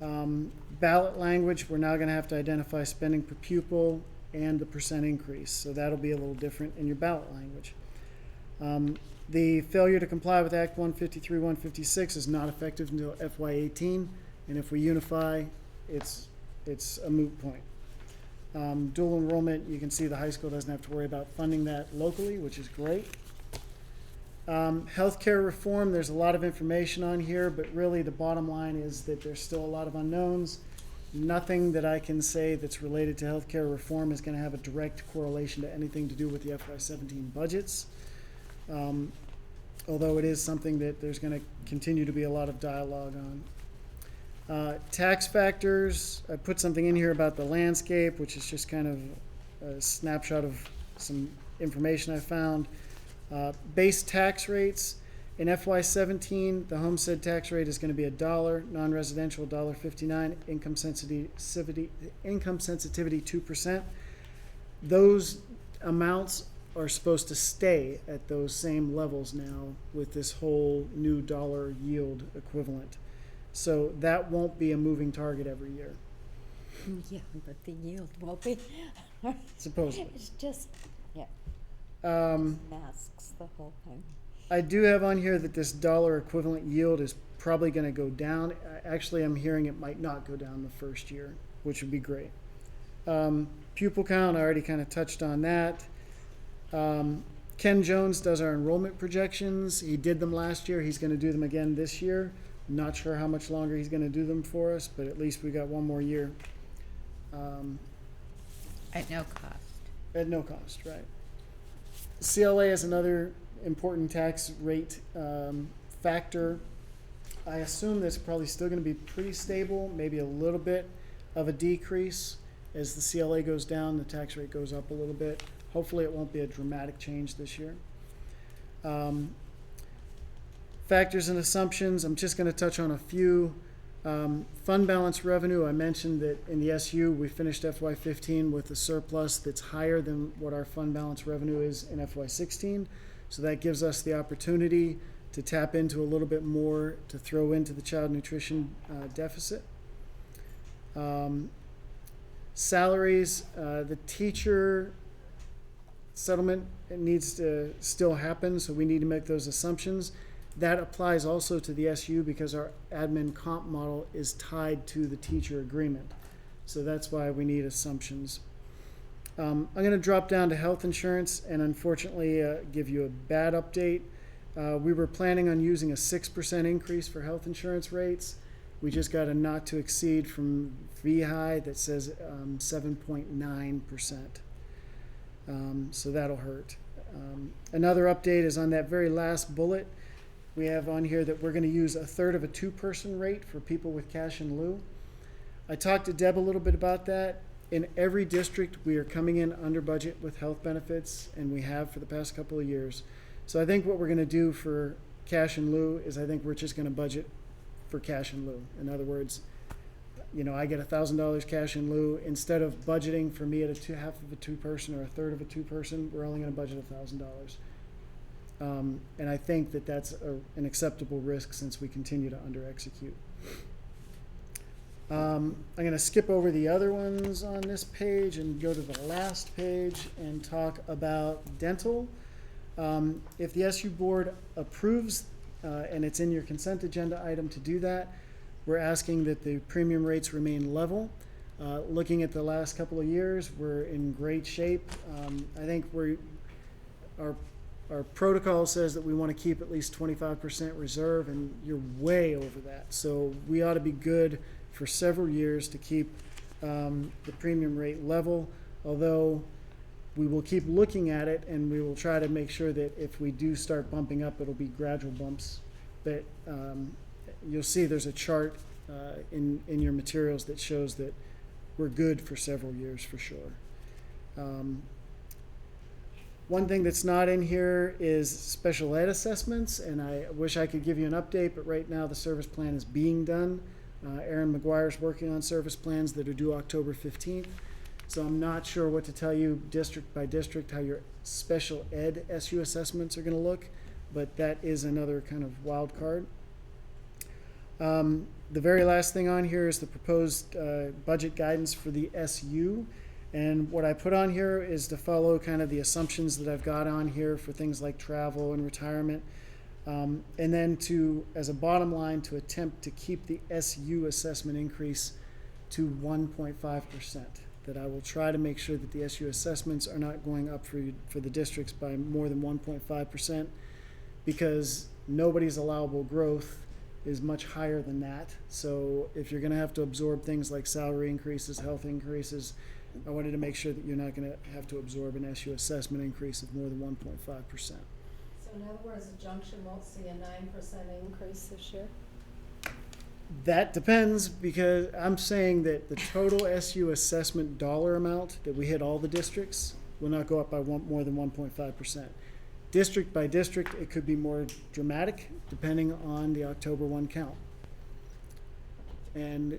Speaker 9: Ballot language, we're now going to have to identify spending per pupil and the percent increase. So that'll be a little different in your ballot language. The failure to comply with Act 153, 156 is not effective until FY18, and if we unify, it's a moot point. Dual enrollment, you can see the high school doesn't have to worry about funding that locally, which is great. Healthcare reform, there's a lot of information on here, but really the bottom line is that there's still a lot of unknowns. Nothing that I can say that's related to healthcare reform is going to have a direct correlation to anything to do with the FY17 budgets. Although it is something that there's going to continue to be a lot of dialogue on. Tax factors, I put something in here about the landscape, which is just kind of a snapshot of some information I found. Base tax rates, in FY17, the homestead tax rate is going to be $1, non-residential $1.59, income sensitivity 2%. Those amounts are supposed to stay at those same levels now with this whole new dollar yield equivalent. So that won't be a moving target every year.
Speaker 6: Yeah, but the yield will be.
Speaker 9: Supposedly.
Speaker 6: It's just, yeah, masks the whole thing.
Speaker 9: I do have on here that this dollar equivalent yield is probably going to go down. Actually, I'm hearing it might not go down the first year, which would be great. Pupil count, I already kind of touched on that. Ken Jones does our enrollment projections. He did them last year. He's going to do them again this year. Not sure how much longer he's going to do them for us, but at least we got 1 more year.
Speaker 1: At no cost.
Speaker 9: At no cost, right. CLA is another important tax rate factor. I assume that's probably still gonna be pretty stable, maybe a little bit of a decrease. As the CLA goes down, the tax rate goes up a little bit. Hopefully it won't be a dramatic change this year. Factors and assumptions, I'm just gonna touch on a few. Fund balance revenue, I mentioned that in the SU, we finished FY15 with a surplus that's higher than what our fund balance revenue is in FY16. So that gives us the opportunity to tap into a little bit more to throw into the child nutrition deficit. Salaries, the teacher settlement, it needs to still happen, so we need to make those assumptions. That applies also to the SU because our admin comp model is tied to the teacher agreement. So that's why we need assumptions. I'm going to drop down to health insurance and unfortunately give you a bad update. We were planning on using a 6% increase for health insurance rates. We just got a not to exceed from VHI that says 7.9%. So that'll hurt. Another update is on that very last bullet. We have on here that we're going to use a third of a two-person rate for people with cash in lieu. I talked to Deb a little bit about that. In every district, we are coming in under budget with health benefits, and we have for the past couple of years. So I think what we're going to do for cash in lieu is I think we're just going to budget for cash in lieu. In other words, you know, I get $1,000 cash in lieu. Instead of budgeting for me at half of a two-person or a third of a two-person, we're only going to budget $1,000. And I think that that's an acceptable risk since we continue to under-execute. I'm going to skip over the other ones on this page and go to the last page and talk about dental. If the SU board approves, and it's in your consent agenda item to do that, we're asking that the premium rates remain level. Looking at the last couple of years, we're in great shape. I think our protocol says that we want to keep at least 25% reserve, and you're way over that. So we ought to be good for several years to keep the premium rate level, although we will keep looking at it and we will try to make sure that if we do start bumping up, it'll be gradual bumps. But you'll see there's a chart in your materials that shows that we're good for several years for sure. One thing that's not in here is special ed assessments, and I wish I could give you an update, but right now the service plan is being done. Aaron McGuire's working on service plans that are due October 15th. So I'm not sure what to tell you district by district how your special ed SU assessments are going to look, but that is another kind of wild card. The very last thing on here is the proposed budget guidance for the SU. And what I put on here is to follow kind of the assumptions that I've got on here for things like travel and retirement. And then to, as a bottom line, to attempt to keep the SU assessment increase to 1.5%. That I will try to make sure that the SU assessments are not going up for the districts by more than 1.5%, because nobody's allowable growth is much higher than that. So if you're going to have to absorb things like salary increases, health increases, I wanted to make sure that you're not going to have to absorb an SU assessment increase of more than 1.5%.
Speaker 10: So in other words, the junction won't see a 9% increase this year?
Speaker 9: That depends, because I'm saying that the total SU assessment dollar amount that we hit all the districts will not go up by more than 1.5%. District by district, it could be more dramatic depending on the October 1 count. And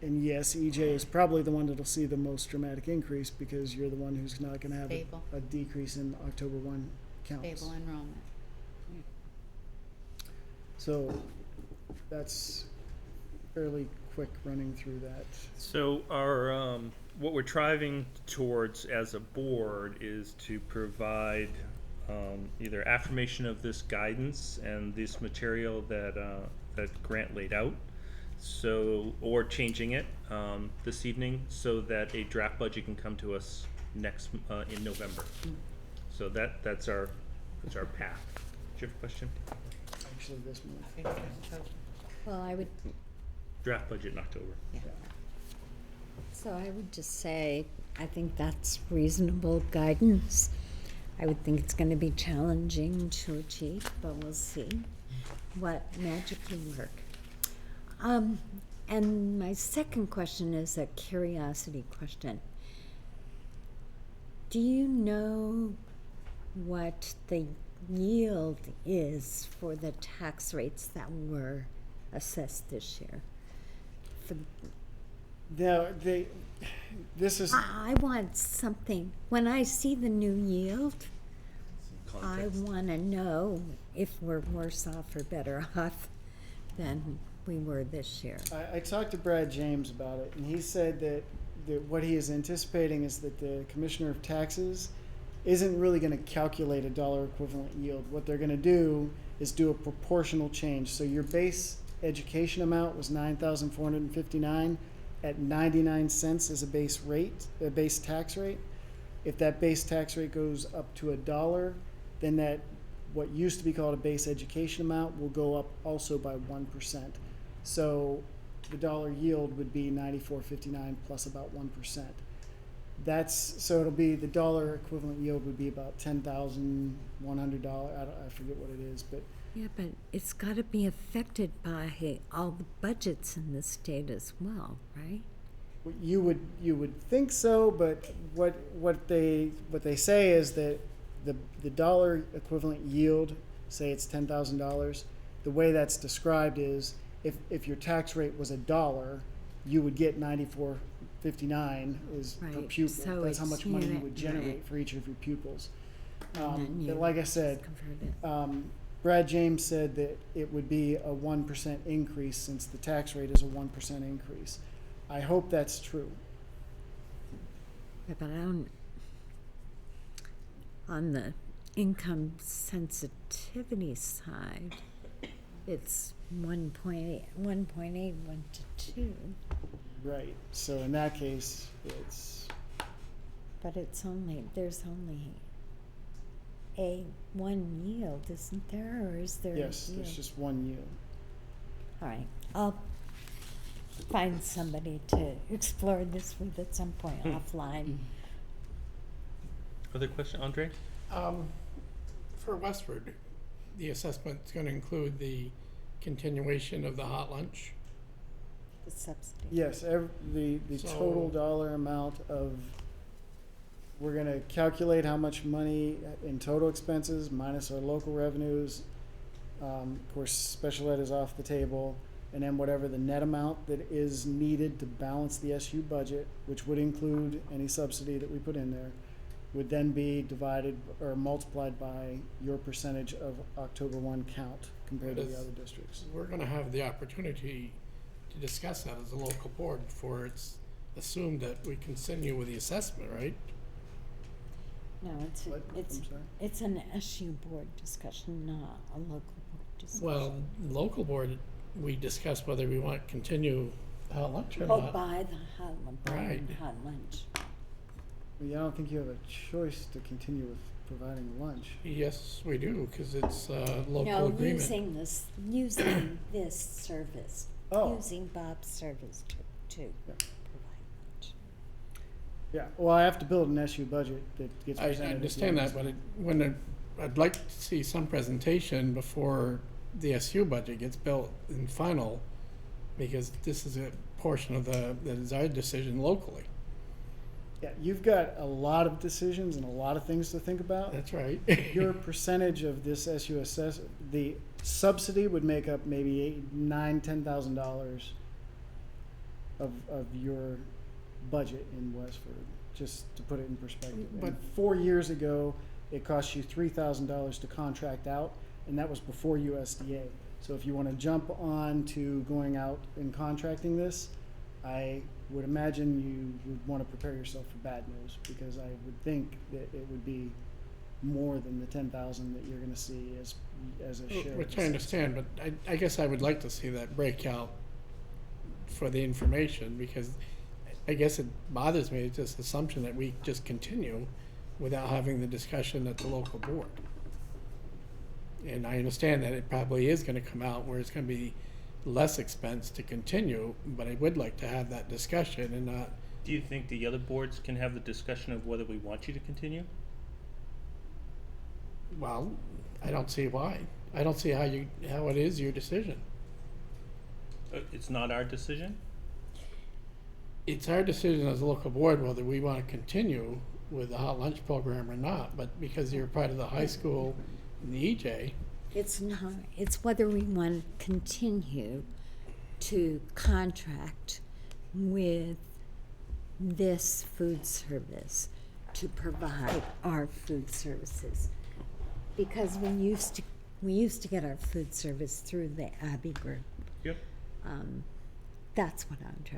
Speaker 9: yes, EJ is probably the one that'll see the most dramatic increase because you're the one who's not going to have a decrease in October 1 counts.
Speaker 1: Stable enrollment.
Speaker 9: So that's fairly quick running through that.
Speaker 2: So our what we're driving towards as a board is to provide either affirmation of this guidance and this material that that Grant laid out, so or changing it this evening so that a draft budget can come to us next in November. So that's our path. Do you have a question?
Speaker 9: Actually, this month.
Speaker 6: Well, I would,
Speaker 2: Draft budget in October.
Speaker 1: Yeah.
Speaker 6: so I would just say, I think that's reasonable guidance. I would think it's gonna be challenging to achieve, but we'll see what magically work. And my second question is a curiosity question. Do you know what the yield is for the tax rates that were assessed this year?
Speaker 9: Now, this is,
Speaker 6: I want something, when I see the new yield, I
Speaker 2: Context.
Speaker 6: wanna know if we're worse off or better off than we were this year.
Speaker 9: I talked to Brad James about it, and he said that what he is anticipating is that the Commissioner of Taxes isn't really gonna calculate a dollar equivalent yield. What they're gonna do is do a proportional change. So your base education amount was $9,459 at 99 cents as a base rate, a base tax rate. If that base tax rate goes up to $1, then that, what used to be called a base education amount, will go up also by 1%. So the dollar yield would be 94.59 plus about 1%. So it'll be, the dollar equivalent yield would be about $10,100. I forget what it is, but
Speaker 6: Yeah, but it's gotta be affected by all the budgets in the state as well, right?
Speaker 9: you would think so. But what they say is that the dollar equivalent yield, say it's $10,000, the way that's described is if your tax rate was $1, you would get 94.59 is per
Speaker 6: Right,
Speaker 9: pupil.
Speaker 6: so
Speaker 9: That's how
Speaker 6: it's
Speaker 9: much money you
Speaker 6: unit
Speaker 9: would generate
Speaker 6: rate.
Speaker 9: for each of your pupils.
Speaker 6: And then you
Speaker 9: But like I
Speaker 6: just
Speaker 9: said,
Speaker 6: convert it.
Speaker 9: Brad James said that it would be a 1% increase since the tax rate is a 1% increase. I hope that's true.
Speaker 6: Yeah, but I don't, on the income sensitivity side, it's 1.8, 1.8, 1 to 2,
Speaker 9: Right. So in that case, it's,
Speaker 6: but there's only one yield, isn't there, or is there a yield?
Speaker 9: yes, there's just one yield.
Speaker 6: All right, I'll find somebody to explore this with at some point offline.
Speaker 2: Other question, Andre?
Speaker 3: For Westford, the assessment's gonna include the continuation of the hot lunch.
Speaker 6: The subsidy.
Speaker 9: Yes, the
Speaker 3: So-
Speaker 9: total dollar amount of, we're gonna calculate how much money in total expenses minus our local revenues. Of course, special ed is off the table, and then whatever the net amount that is needed to balance the SU budget, which would include any subsidy that we put in there, would then be divided or multiplied by your percentage of October 1 count compared to the
Speaker 3: Yes.
Speaker 9: other districts.
Speaker 3: We're gonna have the opportunity to discuss that as a local board before it's assumed that we continue with the assessment, right?
Speaker 6: No,
Speaker 9: What? I'm sorry?
Speaker 6: it's an SU board discussion, not a local board discussion.
Speaker 3: Well, local board, we discuss whether we want to continue hot lunch or
Speaker 6: Oh,
Speaker 3: not.
Speaker 6: buy the
Speaker 3: Right.
Speaker 6: hot lunch.
Speaker 9: Well, I don't think you have a choice to continue with providing lunch.
Speaker 3: Yes, we do, because it's a local
Speaker 6: No,
Speaker 3: agreement.
Speaker 6: using this service,
Speaker 9: Oh.
Speaker 6: using Bob's service to
Speaker 9: Yeah.
Speaker 6: provide lunch.
Speaker 9: Yeah, well, I have to build an SU budget that gets
Speaker 3: I
Speaker 9: presented.
Speaker 3: understand that, but I'd like to see some presentation before the SU budget gets built and final, because this is a portion of that is our decision locally.
Speaker 9: Yeah, you've got a lot of decisions and a lot of things to think about.
Speaker 3: That's right.
Speaker 9: Your percentage of this SUSS, the subsidy would make up maybe $9,000-10,000 of your budget in Westford, just to put it in perspective.
Speaker 3: But-
Speaker 9: And 4 years ago, it cost you $3,000 to contract out, and that was before USDA. So if you want to jump on to going out and contracting this, I would imagine you would want to prepare yourself for bad news, because I would think that it would be more than the 10,000 that you're going to see as a share. of
Speaker 3: Which
Speaker 9: the
Speaker 3: I understand, but I guess I would like to see that breakout for the information, because I guess it bothers me, it's this assumption that we just continue without having the discussion at the local board. And I understand that it probably is gonna come out where it's gonna be less expense to continue, but I would like to have that discussion and not,
Speaker 2: Do you think the other boards can have the discussion of whether we want you to continue?
Speaker 3: Well, I don't see why. I don't see how it is your decision.
Speaker 2: It's not our decision?
Speaker 3: It's our decision as a local board whether we want to continue with the hot lunch program or not, but because you're part of the high school and the EJ,
Speaker 6: It's not, it's whether we want to continue to contract with this food service to provide our food services. Because we used to get our food service through the Abbey Group.
Speaker 2: Yep.
Speaker 6: That's what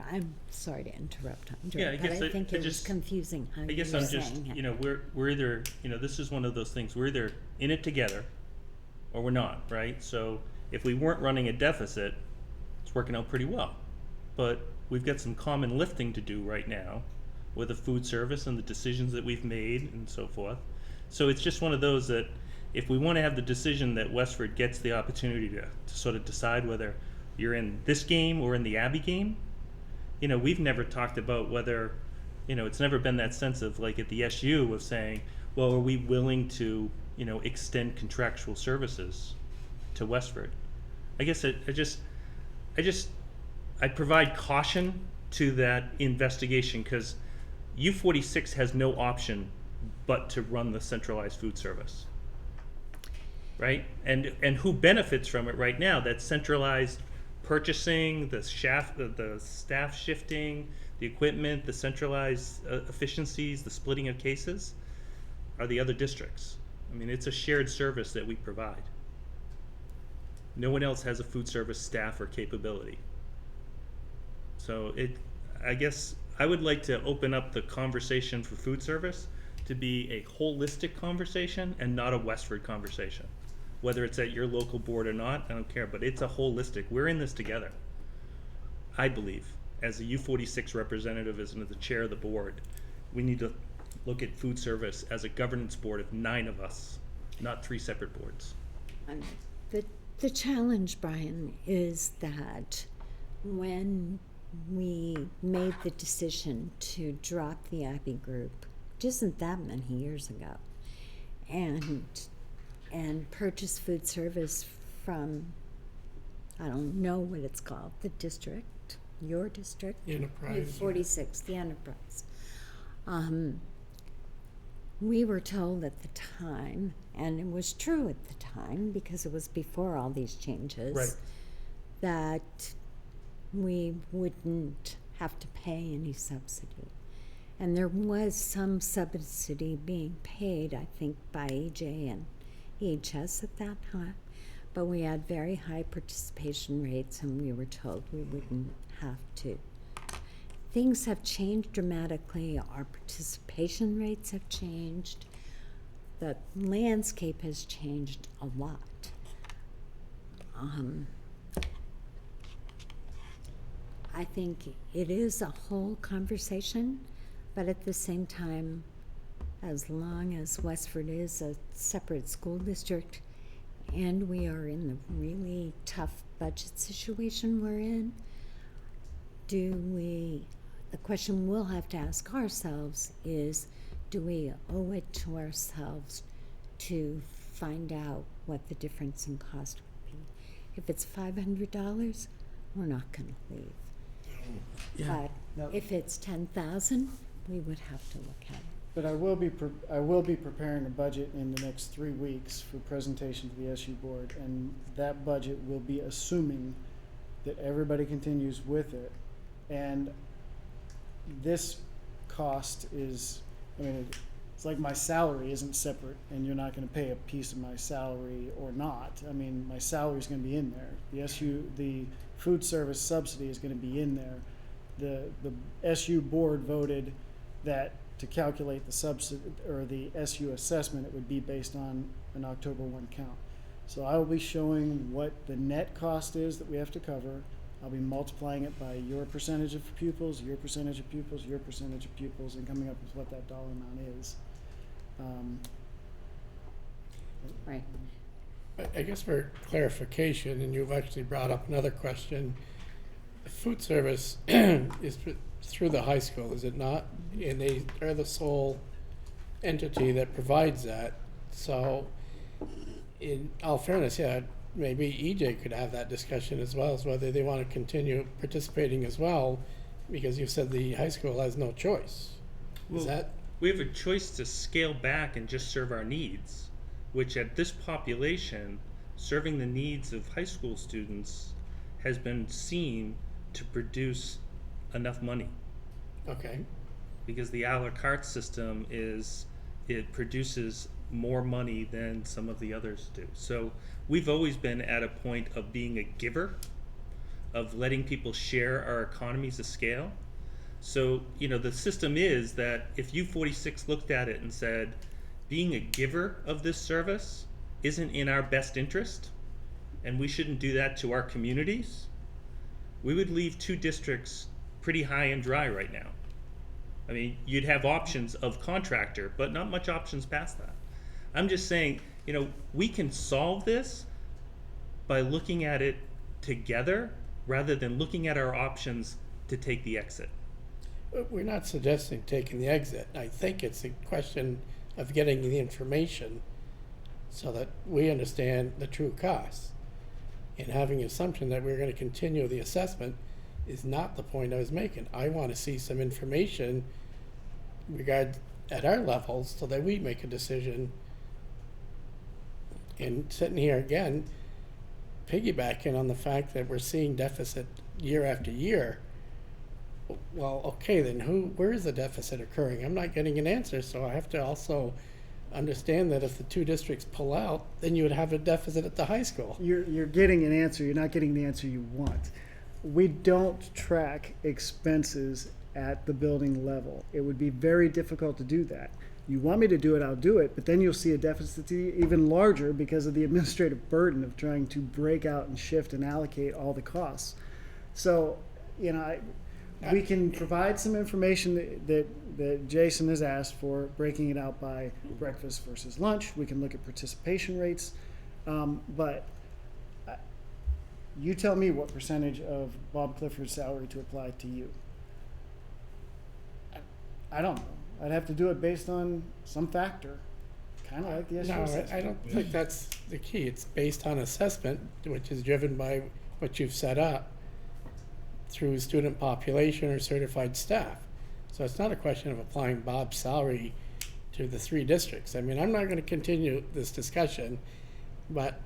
Speaker 6: I'm sorry to interrupt, Andre,
Speaker 2: Yeah, I
Speaker 6: but
Speaker 2: guess
Speaker 6: I think it was
Speaker 2: just-
Speaker 6: confusing how
Speaker 2: I
Speaker 6: you
Speaker 2: guess
Speaker 6: were
Speaker 2: I'm just,
Speaker 6: saying it.
Speaker 2: you know, we're either, you know, this is one of those things, we're either in it together or we're not, right? So if we weren't running a deficit, it's working out pretty well. But we've got some common lifting to do right now with the food service and the decisions that we've made and so forth. So it's just one of those that if we want to have the decision that Westford gets the opportunity to sort of decide whether you're in this game or in the Abbey game, you know, we've never talked about whether, you know, it's never been that sense of like at the SU of saying, well, are we willing to, you know, extend contractual services to Westford? I guess I provide caution to that investigation because U46 has no option but to run the centralized food service, right? And who benefits from it right now? That centralized purchasing, the staff shifting, the equipment, the centralized efficiencies, the splitting of cases, are the other districts. I mean, it's a shared service that we provide. No one else has a food service staff or capability. So I guess I would like to open up the conversation for food service to be a holistic conversation and not a Westford conversation. Whether it's at your local board or not, I don't care, but it's a holistic. We're in this together. I believe, as a U46 representative, as the chair of the board, we need to look at food service as a governance board of 9 of us, not 3 separate boards.
Speaker 6: The challenge, Brian, is that when we made the decision to drop the Abbey Group, which isn't that many years ago, and purchase food service from, I don't know what it's called, the district, your district?
Speaker 3: Enterprise.
Speaker 6: 46, the Enterprise. We were told at the time, and it was true at the time because it was before all these changes,
Speaker 3: Right.
Speaker 6: that we wouldn't have to pay any subsidy. And there was some subsidy being paid, I think, by EJ and EHS at that time, but we had very high participation rates and we were told we wouldn't have to. Things have changed dramatically. Our participation rates have changed. The landscape has changed a lot. I think it is a whole conversation, but at the same time, as long as Westford is a separate school district and we are in the really tough budget situation we're in, the question we'll have to ask ourselves is, do we owe it to ourselves to find out what the difference in cost would be? If it's $500, we're not going to leave.
Speaker 3: Yeah.
Speaker 6: But if it's 10,000, we would have to look at it.
Speaker 9: But I will be preparing a budget in the next 3 weeks for presentation to the SU board, and that budget will be assuming that everybody continues with it. And this cost is, I mean, it's like my salary isn't separate, and you're not going to pay a piece of my salary or not. I mean, my salary is going to be in there. The food service subsidy is going to be in there. The SU board voted that to calculate the subsidy or the SU assessment, it would be based on an October 1 count. So I will be showing what the net cost is that we have to cover. I'll be multiplying it by your percentage of pupils, your percentage of pupils, your percentage of pupils, and coming up with what that dollar amount is.
Speaker 6: Right.
Speaker 3: I guess for clarification, and you've actually brought up another question, food service is through the high school, is it not? And they are the sole entity that provides that. So in all fairness, yeah, maybe EJ could have that discussion as well, as whether they want to continue participating as well, because you said the high school has no choice.
Speaker 2: Well,
Speaker 3: Is that,
Speaker 2: we have a choice to scale back and just serve our needs, which at this population, serving the needs of high school students has been seen to produce enough money.
Speaker 3: okay,
Speaker 2: Because the a la carte system it produces more money than some of the others do. So we've always been at a point of being a giver, of letting people share our economies of scale. So, the system is that if U46 looked at it and said, being a giver of this service isn't in our best interest, and we shouldn't do that to our communities, we would leave 2 districts pretty high and dry right now. I mean, you'd have options of contractor, but not much options past that. I'm just saying, we can solve this by looking at it together rather than looking at our options to take the exit.
Speaker 3: we're not suggesting taking the exit. I think it's a question of getting the information so that we understand the true costs. And having an assumption that we're going to continue the assessment is not the point I was making. I want to see some information at our levels so that we make a decision. And sitting here again, piggybacking on the fact that we're seeing deficit year after year. Well, okay, then where is the deficit occurring? I'm not getting an answer, so I have to also understand that if the 2 districts pull out, then you would have a deficit at the high school.
Speaker 9: You're getting an answer, you're not getting the answer you want. We don't track expenses at the building level. It would be very difficult to do that. You want me to do it, I'll do it, but then you'll see a deficit even larger because of the administrative burden of trying to break out and shift and allocate all the costs. So, we can provide some information that Jason has asked for, breaking it out by breakfast versus lunch. We can look at participation rates, but you tell me what percentage of Bob Clifford's salary to apply to you. I don't know. I'd have to do it based on some factor, kind of like the SU
Speaker 3: No,
Speaker 9: assessment.
Speaker 3: I don't think that's the key. It's based on assessment, which is driven by what you've set up through student population or certified staff. So it's not a question of applying Bob's salary to the 3 districts. I mean, I'm not going to continue this discussion, but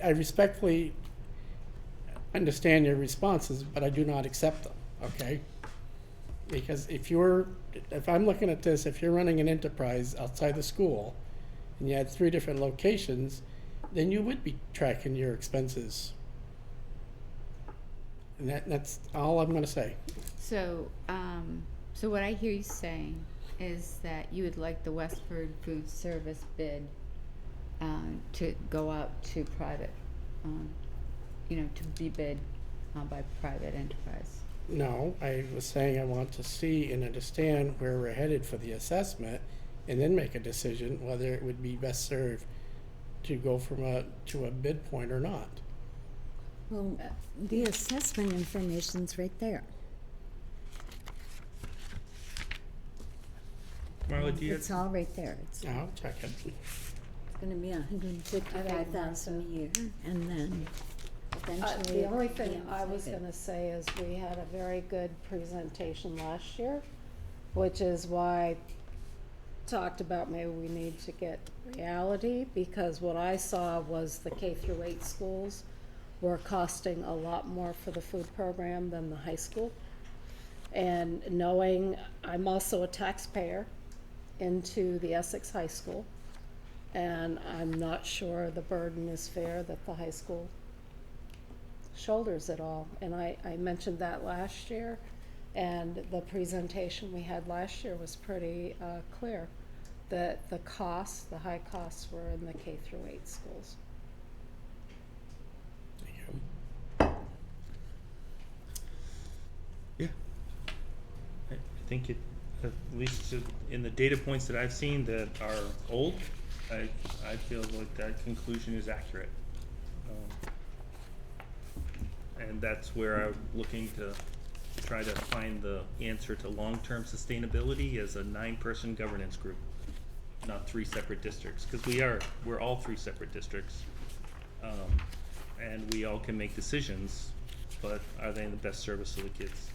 Speaker 3: I respectfully understand your responses, but I do not accept them, okay? Because if I'm looking at this, if you're running an enterprise outside the school and you had 3 different locations, then you would be tracking your expenses. And that's all I'm going to say.
Speaker 1: So, so what I hear you saying is that you would like the Westford Food Service bid to go out to private, to be bid by private enterprise.
Speaker 3: No, I was saying I want to see and understand where we're headed for the assessment and then make a decision whether it would be best served to go to a bid point or not.
Speaker 6: Well, the assessment information's right there.
Speaker 2: Marla, do you
Speaker 6: It's all right there. It's
Speaker 3: I'll check it.
Speaker 6: gonna be $155,000 a year, and then eventually.
Speaker 10: The only
Speaker 6: it'll be
Speaker 10: thing I was
Speaker 6: inflated.
Speaker 10: gonna say is we had a very good presentation last year, which is why I talked about maybe we need to get reality, because what I saw was the K-8 schools were costing a lot more for the food program than the high school. And knowing I'm also a taxpayer into the Essex High School, and I'm not sure the burden is fair that the high school shoulders it all. And I mentioned that last year, and the presentation we had last year was pretty clear that the high costs were in the K-8 schools.
Speaker 2: Yeah. I think at least in the data points that I've seen that are old, I feel like that conclusion is accurate. And that's where I'm looking to try to find the answer to long-term sustainability as a 9-person governance group. not 3 separate districts, because we're all 3 separate districts. And we all can make decisions, but are they in the best service of the kids?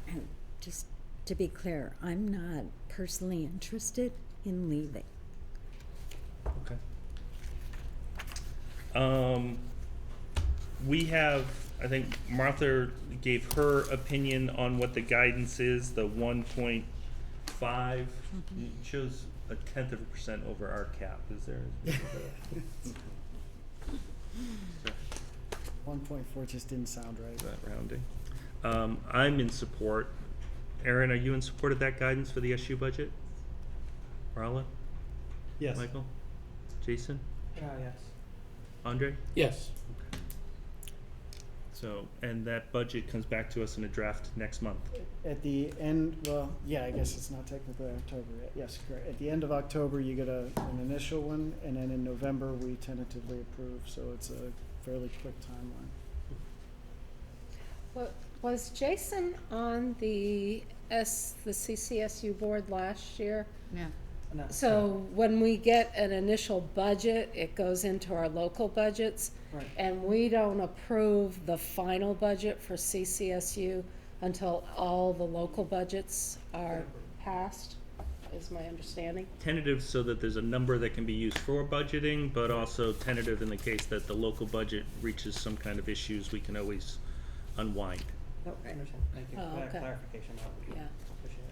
Speaker 6: And just to be clear, I'm not personally interested in leaving.
Speaker 2: Okay. We have, I think Martha gave her opinion on what the guidance is, the 1.5. It shows 0.1% over our cap. Is there?
Speaker 9: 1.4 just didn't sound right.
Speaker 2: Is that rounding? I'm in support. Aaron, are you in support of that guidance for the SU budget? Marla?
Speaker 11: Yes.
Speaker 2: Michael? Jason?
Speaker 11: Yes.
Speaker 2: Andre?
Speaker 3: Yes.
Speaker 2: So, and that budget comes back to us in a draft next month.
Speaker 9: At the end, well, yeah, I guess it's not technically October yet. Yes, correct. At the end of October, you get an initial one, and then in November, we tentatively approve, so it's a fairly quick timeline.
Speaker 10: Was Jason on the CCSU board last year?
Speaker 1: Yeah.
Speaker 10: So when we get an initial budget, it goes into our local budgets.
Speaker 9: Right.
Speaker 10: And we don't approve the final budget for CCSU until all the local budgets are passed, is my understanding.
Speaker 2: Tentative so that there's a number that can be used for budgeting, but also tentative in the case that the local budget reaches some kind of issues, we can always unwind.
Speaker 11: I understand. Thank you
Speaker 10: Oh,
Speaker 11: for that
Speaker 10: okay.
Speaker 11: clarification. That would be
Speaker 10: Yeah.
Speaker 11: appreciate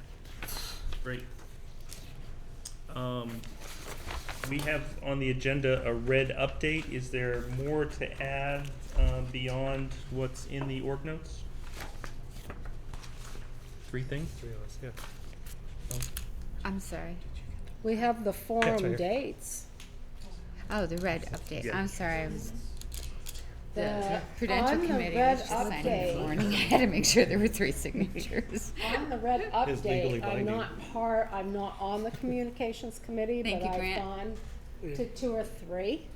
Speaker 11: it.
Speaker 2: Great. We have on the agenda a red update. Is there more to add beyond what's in the org notes? 3 things?
Speaker 11: 3 of us, yeah.
Speaker 1: I'm sorry.
Speaker 10: We have the forum
Speaker 11: here.
Speaker 10: dates.
Speaker 1: Oh, the red update.
Speaker 2: Yeah.
Speaker 1: I'm sorry, I was,
Speaker 10: The-
Speaker 1: the prudential
Speaker 10: on the
Speaker 1: committee
Speaker 10: red
Speaker 1: was just signing this
Speaker 10: update-
Speaker 1: morning. I had to make sure there were 3 signatures.
Speaker 10: On the red
Speaker 11: Is legally
Speaker 10: update, I'm
Speaker 11: binding.
Speaker 10: not on the communications committee,
Speaker 1: Thank
Speaker 10: but
Speaker 1: you,
Speaker 10: I've
Speaker 1: Grant.
Speaker 10: gone to 2 or 3.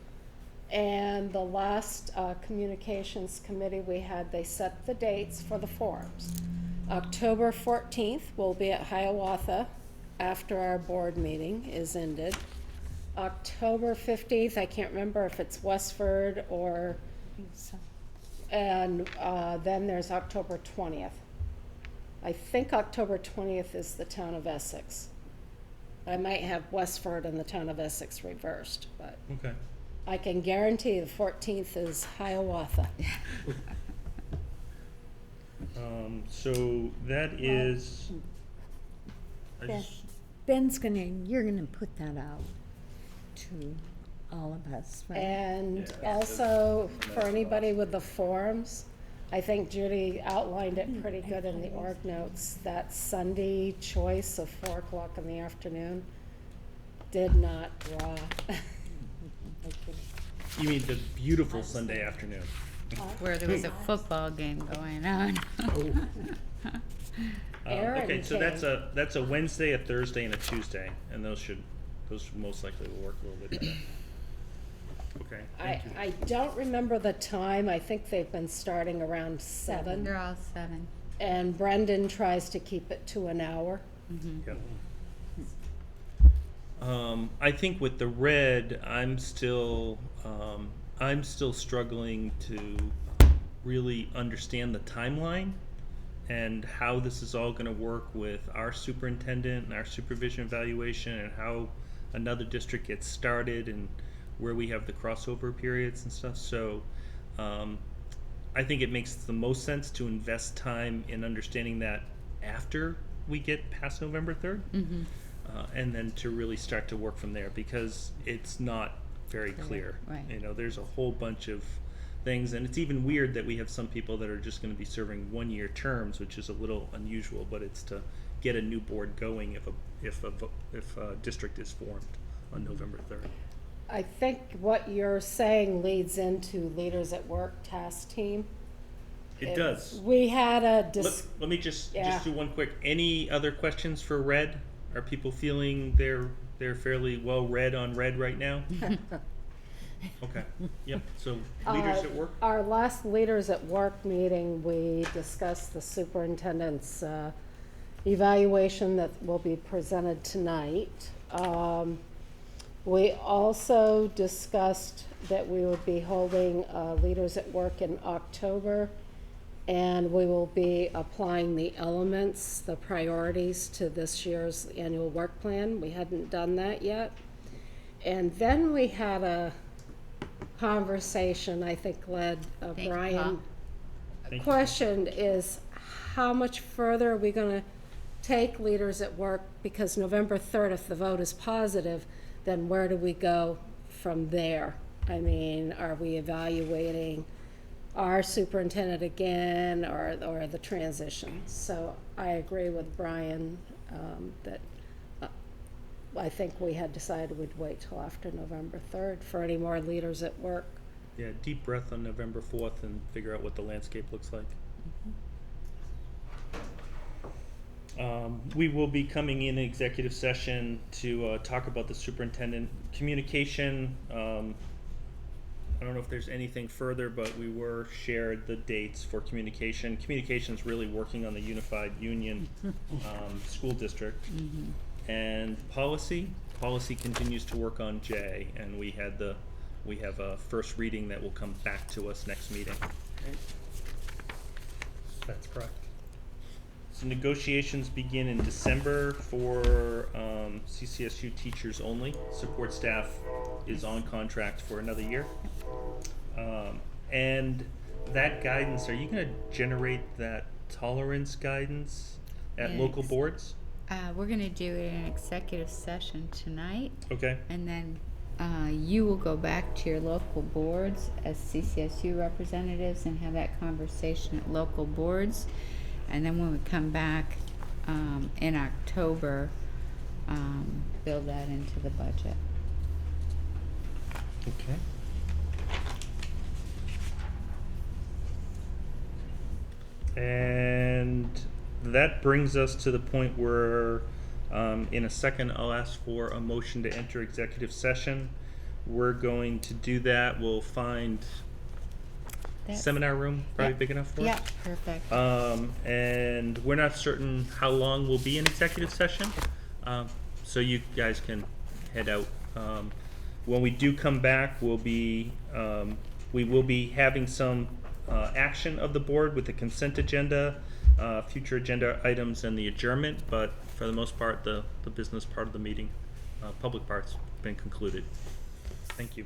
Speaker 10: And the last communications committee we had, they set the dates for the forums. October 14th will be at Hiawatha after our board meeting is ended. October 15th, I can't remember if it's Westford or, and then there's October 20th. I think October 20th is the town of Essex. I might have Westford and the town of Essex reversed, but
Speaker 2: Okay.
Speaker 10: I can guarantee the 14th is Hiawatha.
Speaker 2: So that is. I
Speaker 6: Ben-
Speaker 2: just-
Speaker 6: You're gonna put that out to all of us, right?
Speaker 10: And
Speaker 2: Yeah.
Speaker 10: also, for anybody with the forums, I think Judy outlined it pretty good in the org notes, that Sunday choice of 4 o'clock in the afternoon did not draw.
Speaker 2: You mean the beautiful Sunday afternoon?
Speaker 1: Where there was a football game going on.
Speaker 10: Aaron
Speaker 2: Okay, so
Speaker 10: came.
Speaker 2: that's a Wednesday, a Thursday, and a Tuesday, and those most likely will work a little bit better. Okay, thank you.
Speaker 10: I don't remember the time, I think they've been starting around 7.
Speaker 1: They're all 7.
Speaker 10: And Brendan tries to keep it to an hour.
Speaker 2: Yep. I think with the red, I'm still struggling to really understand the timeline and how this is all going to work with our superintendent and our supervision evaluation and how another district gets started and where we have the crossover periods and stuff. So I think it makes the most sense to invest time in understanding that after we get past November 3rd. And then to really start to work from there, because it's not very clear.
Speaker 1: Right.
Speaker 2: You know, there's a whole bunch of things, and it's even weird that we have some people that are just going to be serving 1-year terms, which is a little unusual. But it's to get a new board going if a district is formed on November 3rd.
Speaker 10: I think what you're saying leads into Leaders at Work task team.
Speaker 2: It does.
Speaker 10: We had a
Speaker 2: Let me just
Speaker 10: Yeah.
Speaker 2: do one quick. Any other questions for red? Are people feeling they're fairly well read on red right now? Okay. Yep. So leaders at work.
Speaker 10: Our last Leaders at Work meeting, we discussed the superintendent's evaluation that will be presented tonight. We also discussed that we would be holding Leaders at Work in October, and we will be applying the elements, the priorities to this year's annual work plan. We hadn't done that yet. And then we had a conversation, I think led
Speaker 1: Thank you,
Speaker 10: Brian.
Speaker 1: Paul.
Speaker 2: Thank you.
Speaker 10: Question is, how much further are we gonna take Leaders at Work? Because November 3rd, if the vote is positive, then where do we go from there? I mean, are we evaluating our superintendent again, or the transition? So I agree with Brian, that I think we had decided we'd wait till after November 3rd for any more Leaders at Work.
Speaker 2: Yeah, deep breath on November 4th and figure out what the landscape looks like. We will be coming in executive session to talk about the superintendent communication. I don't know if there's anything further, but we were shared the dates for communication. Communication's really working on the unified union school district. And policy continues to work on J, and we have a first reading that will come back to us next meeting. That's correct. So negotiations begin in December for CCSU teachers only. Support staff is on contract for another year. And that guidance, are you going to generate that tolerance guidance at local
Speaker 1: Yes.
Speaker 2: boards?
Speaker 1: We're gonna do it in executive session tonight,
Speaker 2: Okay.
Speaker 1: and then you will go back to your local boards as CCSU representatives and have that conversation at local boards. And then when we come back in October, build that into the budget.
Speaker 2: Okay. And that brings us to the point where, in a second, I'll ask for a motion to enter executive session. We're going to do that. We'll find
Speaker 1: That's-
Speaker 2: seminar room, probably
Speaker 1: Yep.
Speaker 2: big enough for
Speaker 1: Yeah,
Speaker 2: us.
Speaker 1: perfect.
Speaker 2: And we're not certain how long we'll be in executive session, so you guys can head out. When we do come back, we will be having some action of the board with the consent agenda, future agenda items, and the adjournment. But for the most part, the business part of the meeting, public part's been concluded. Thank you.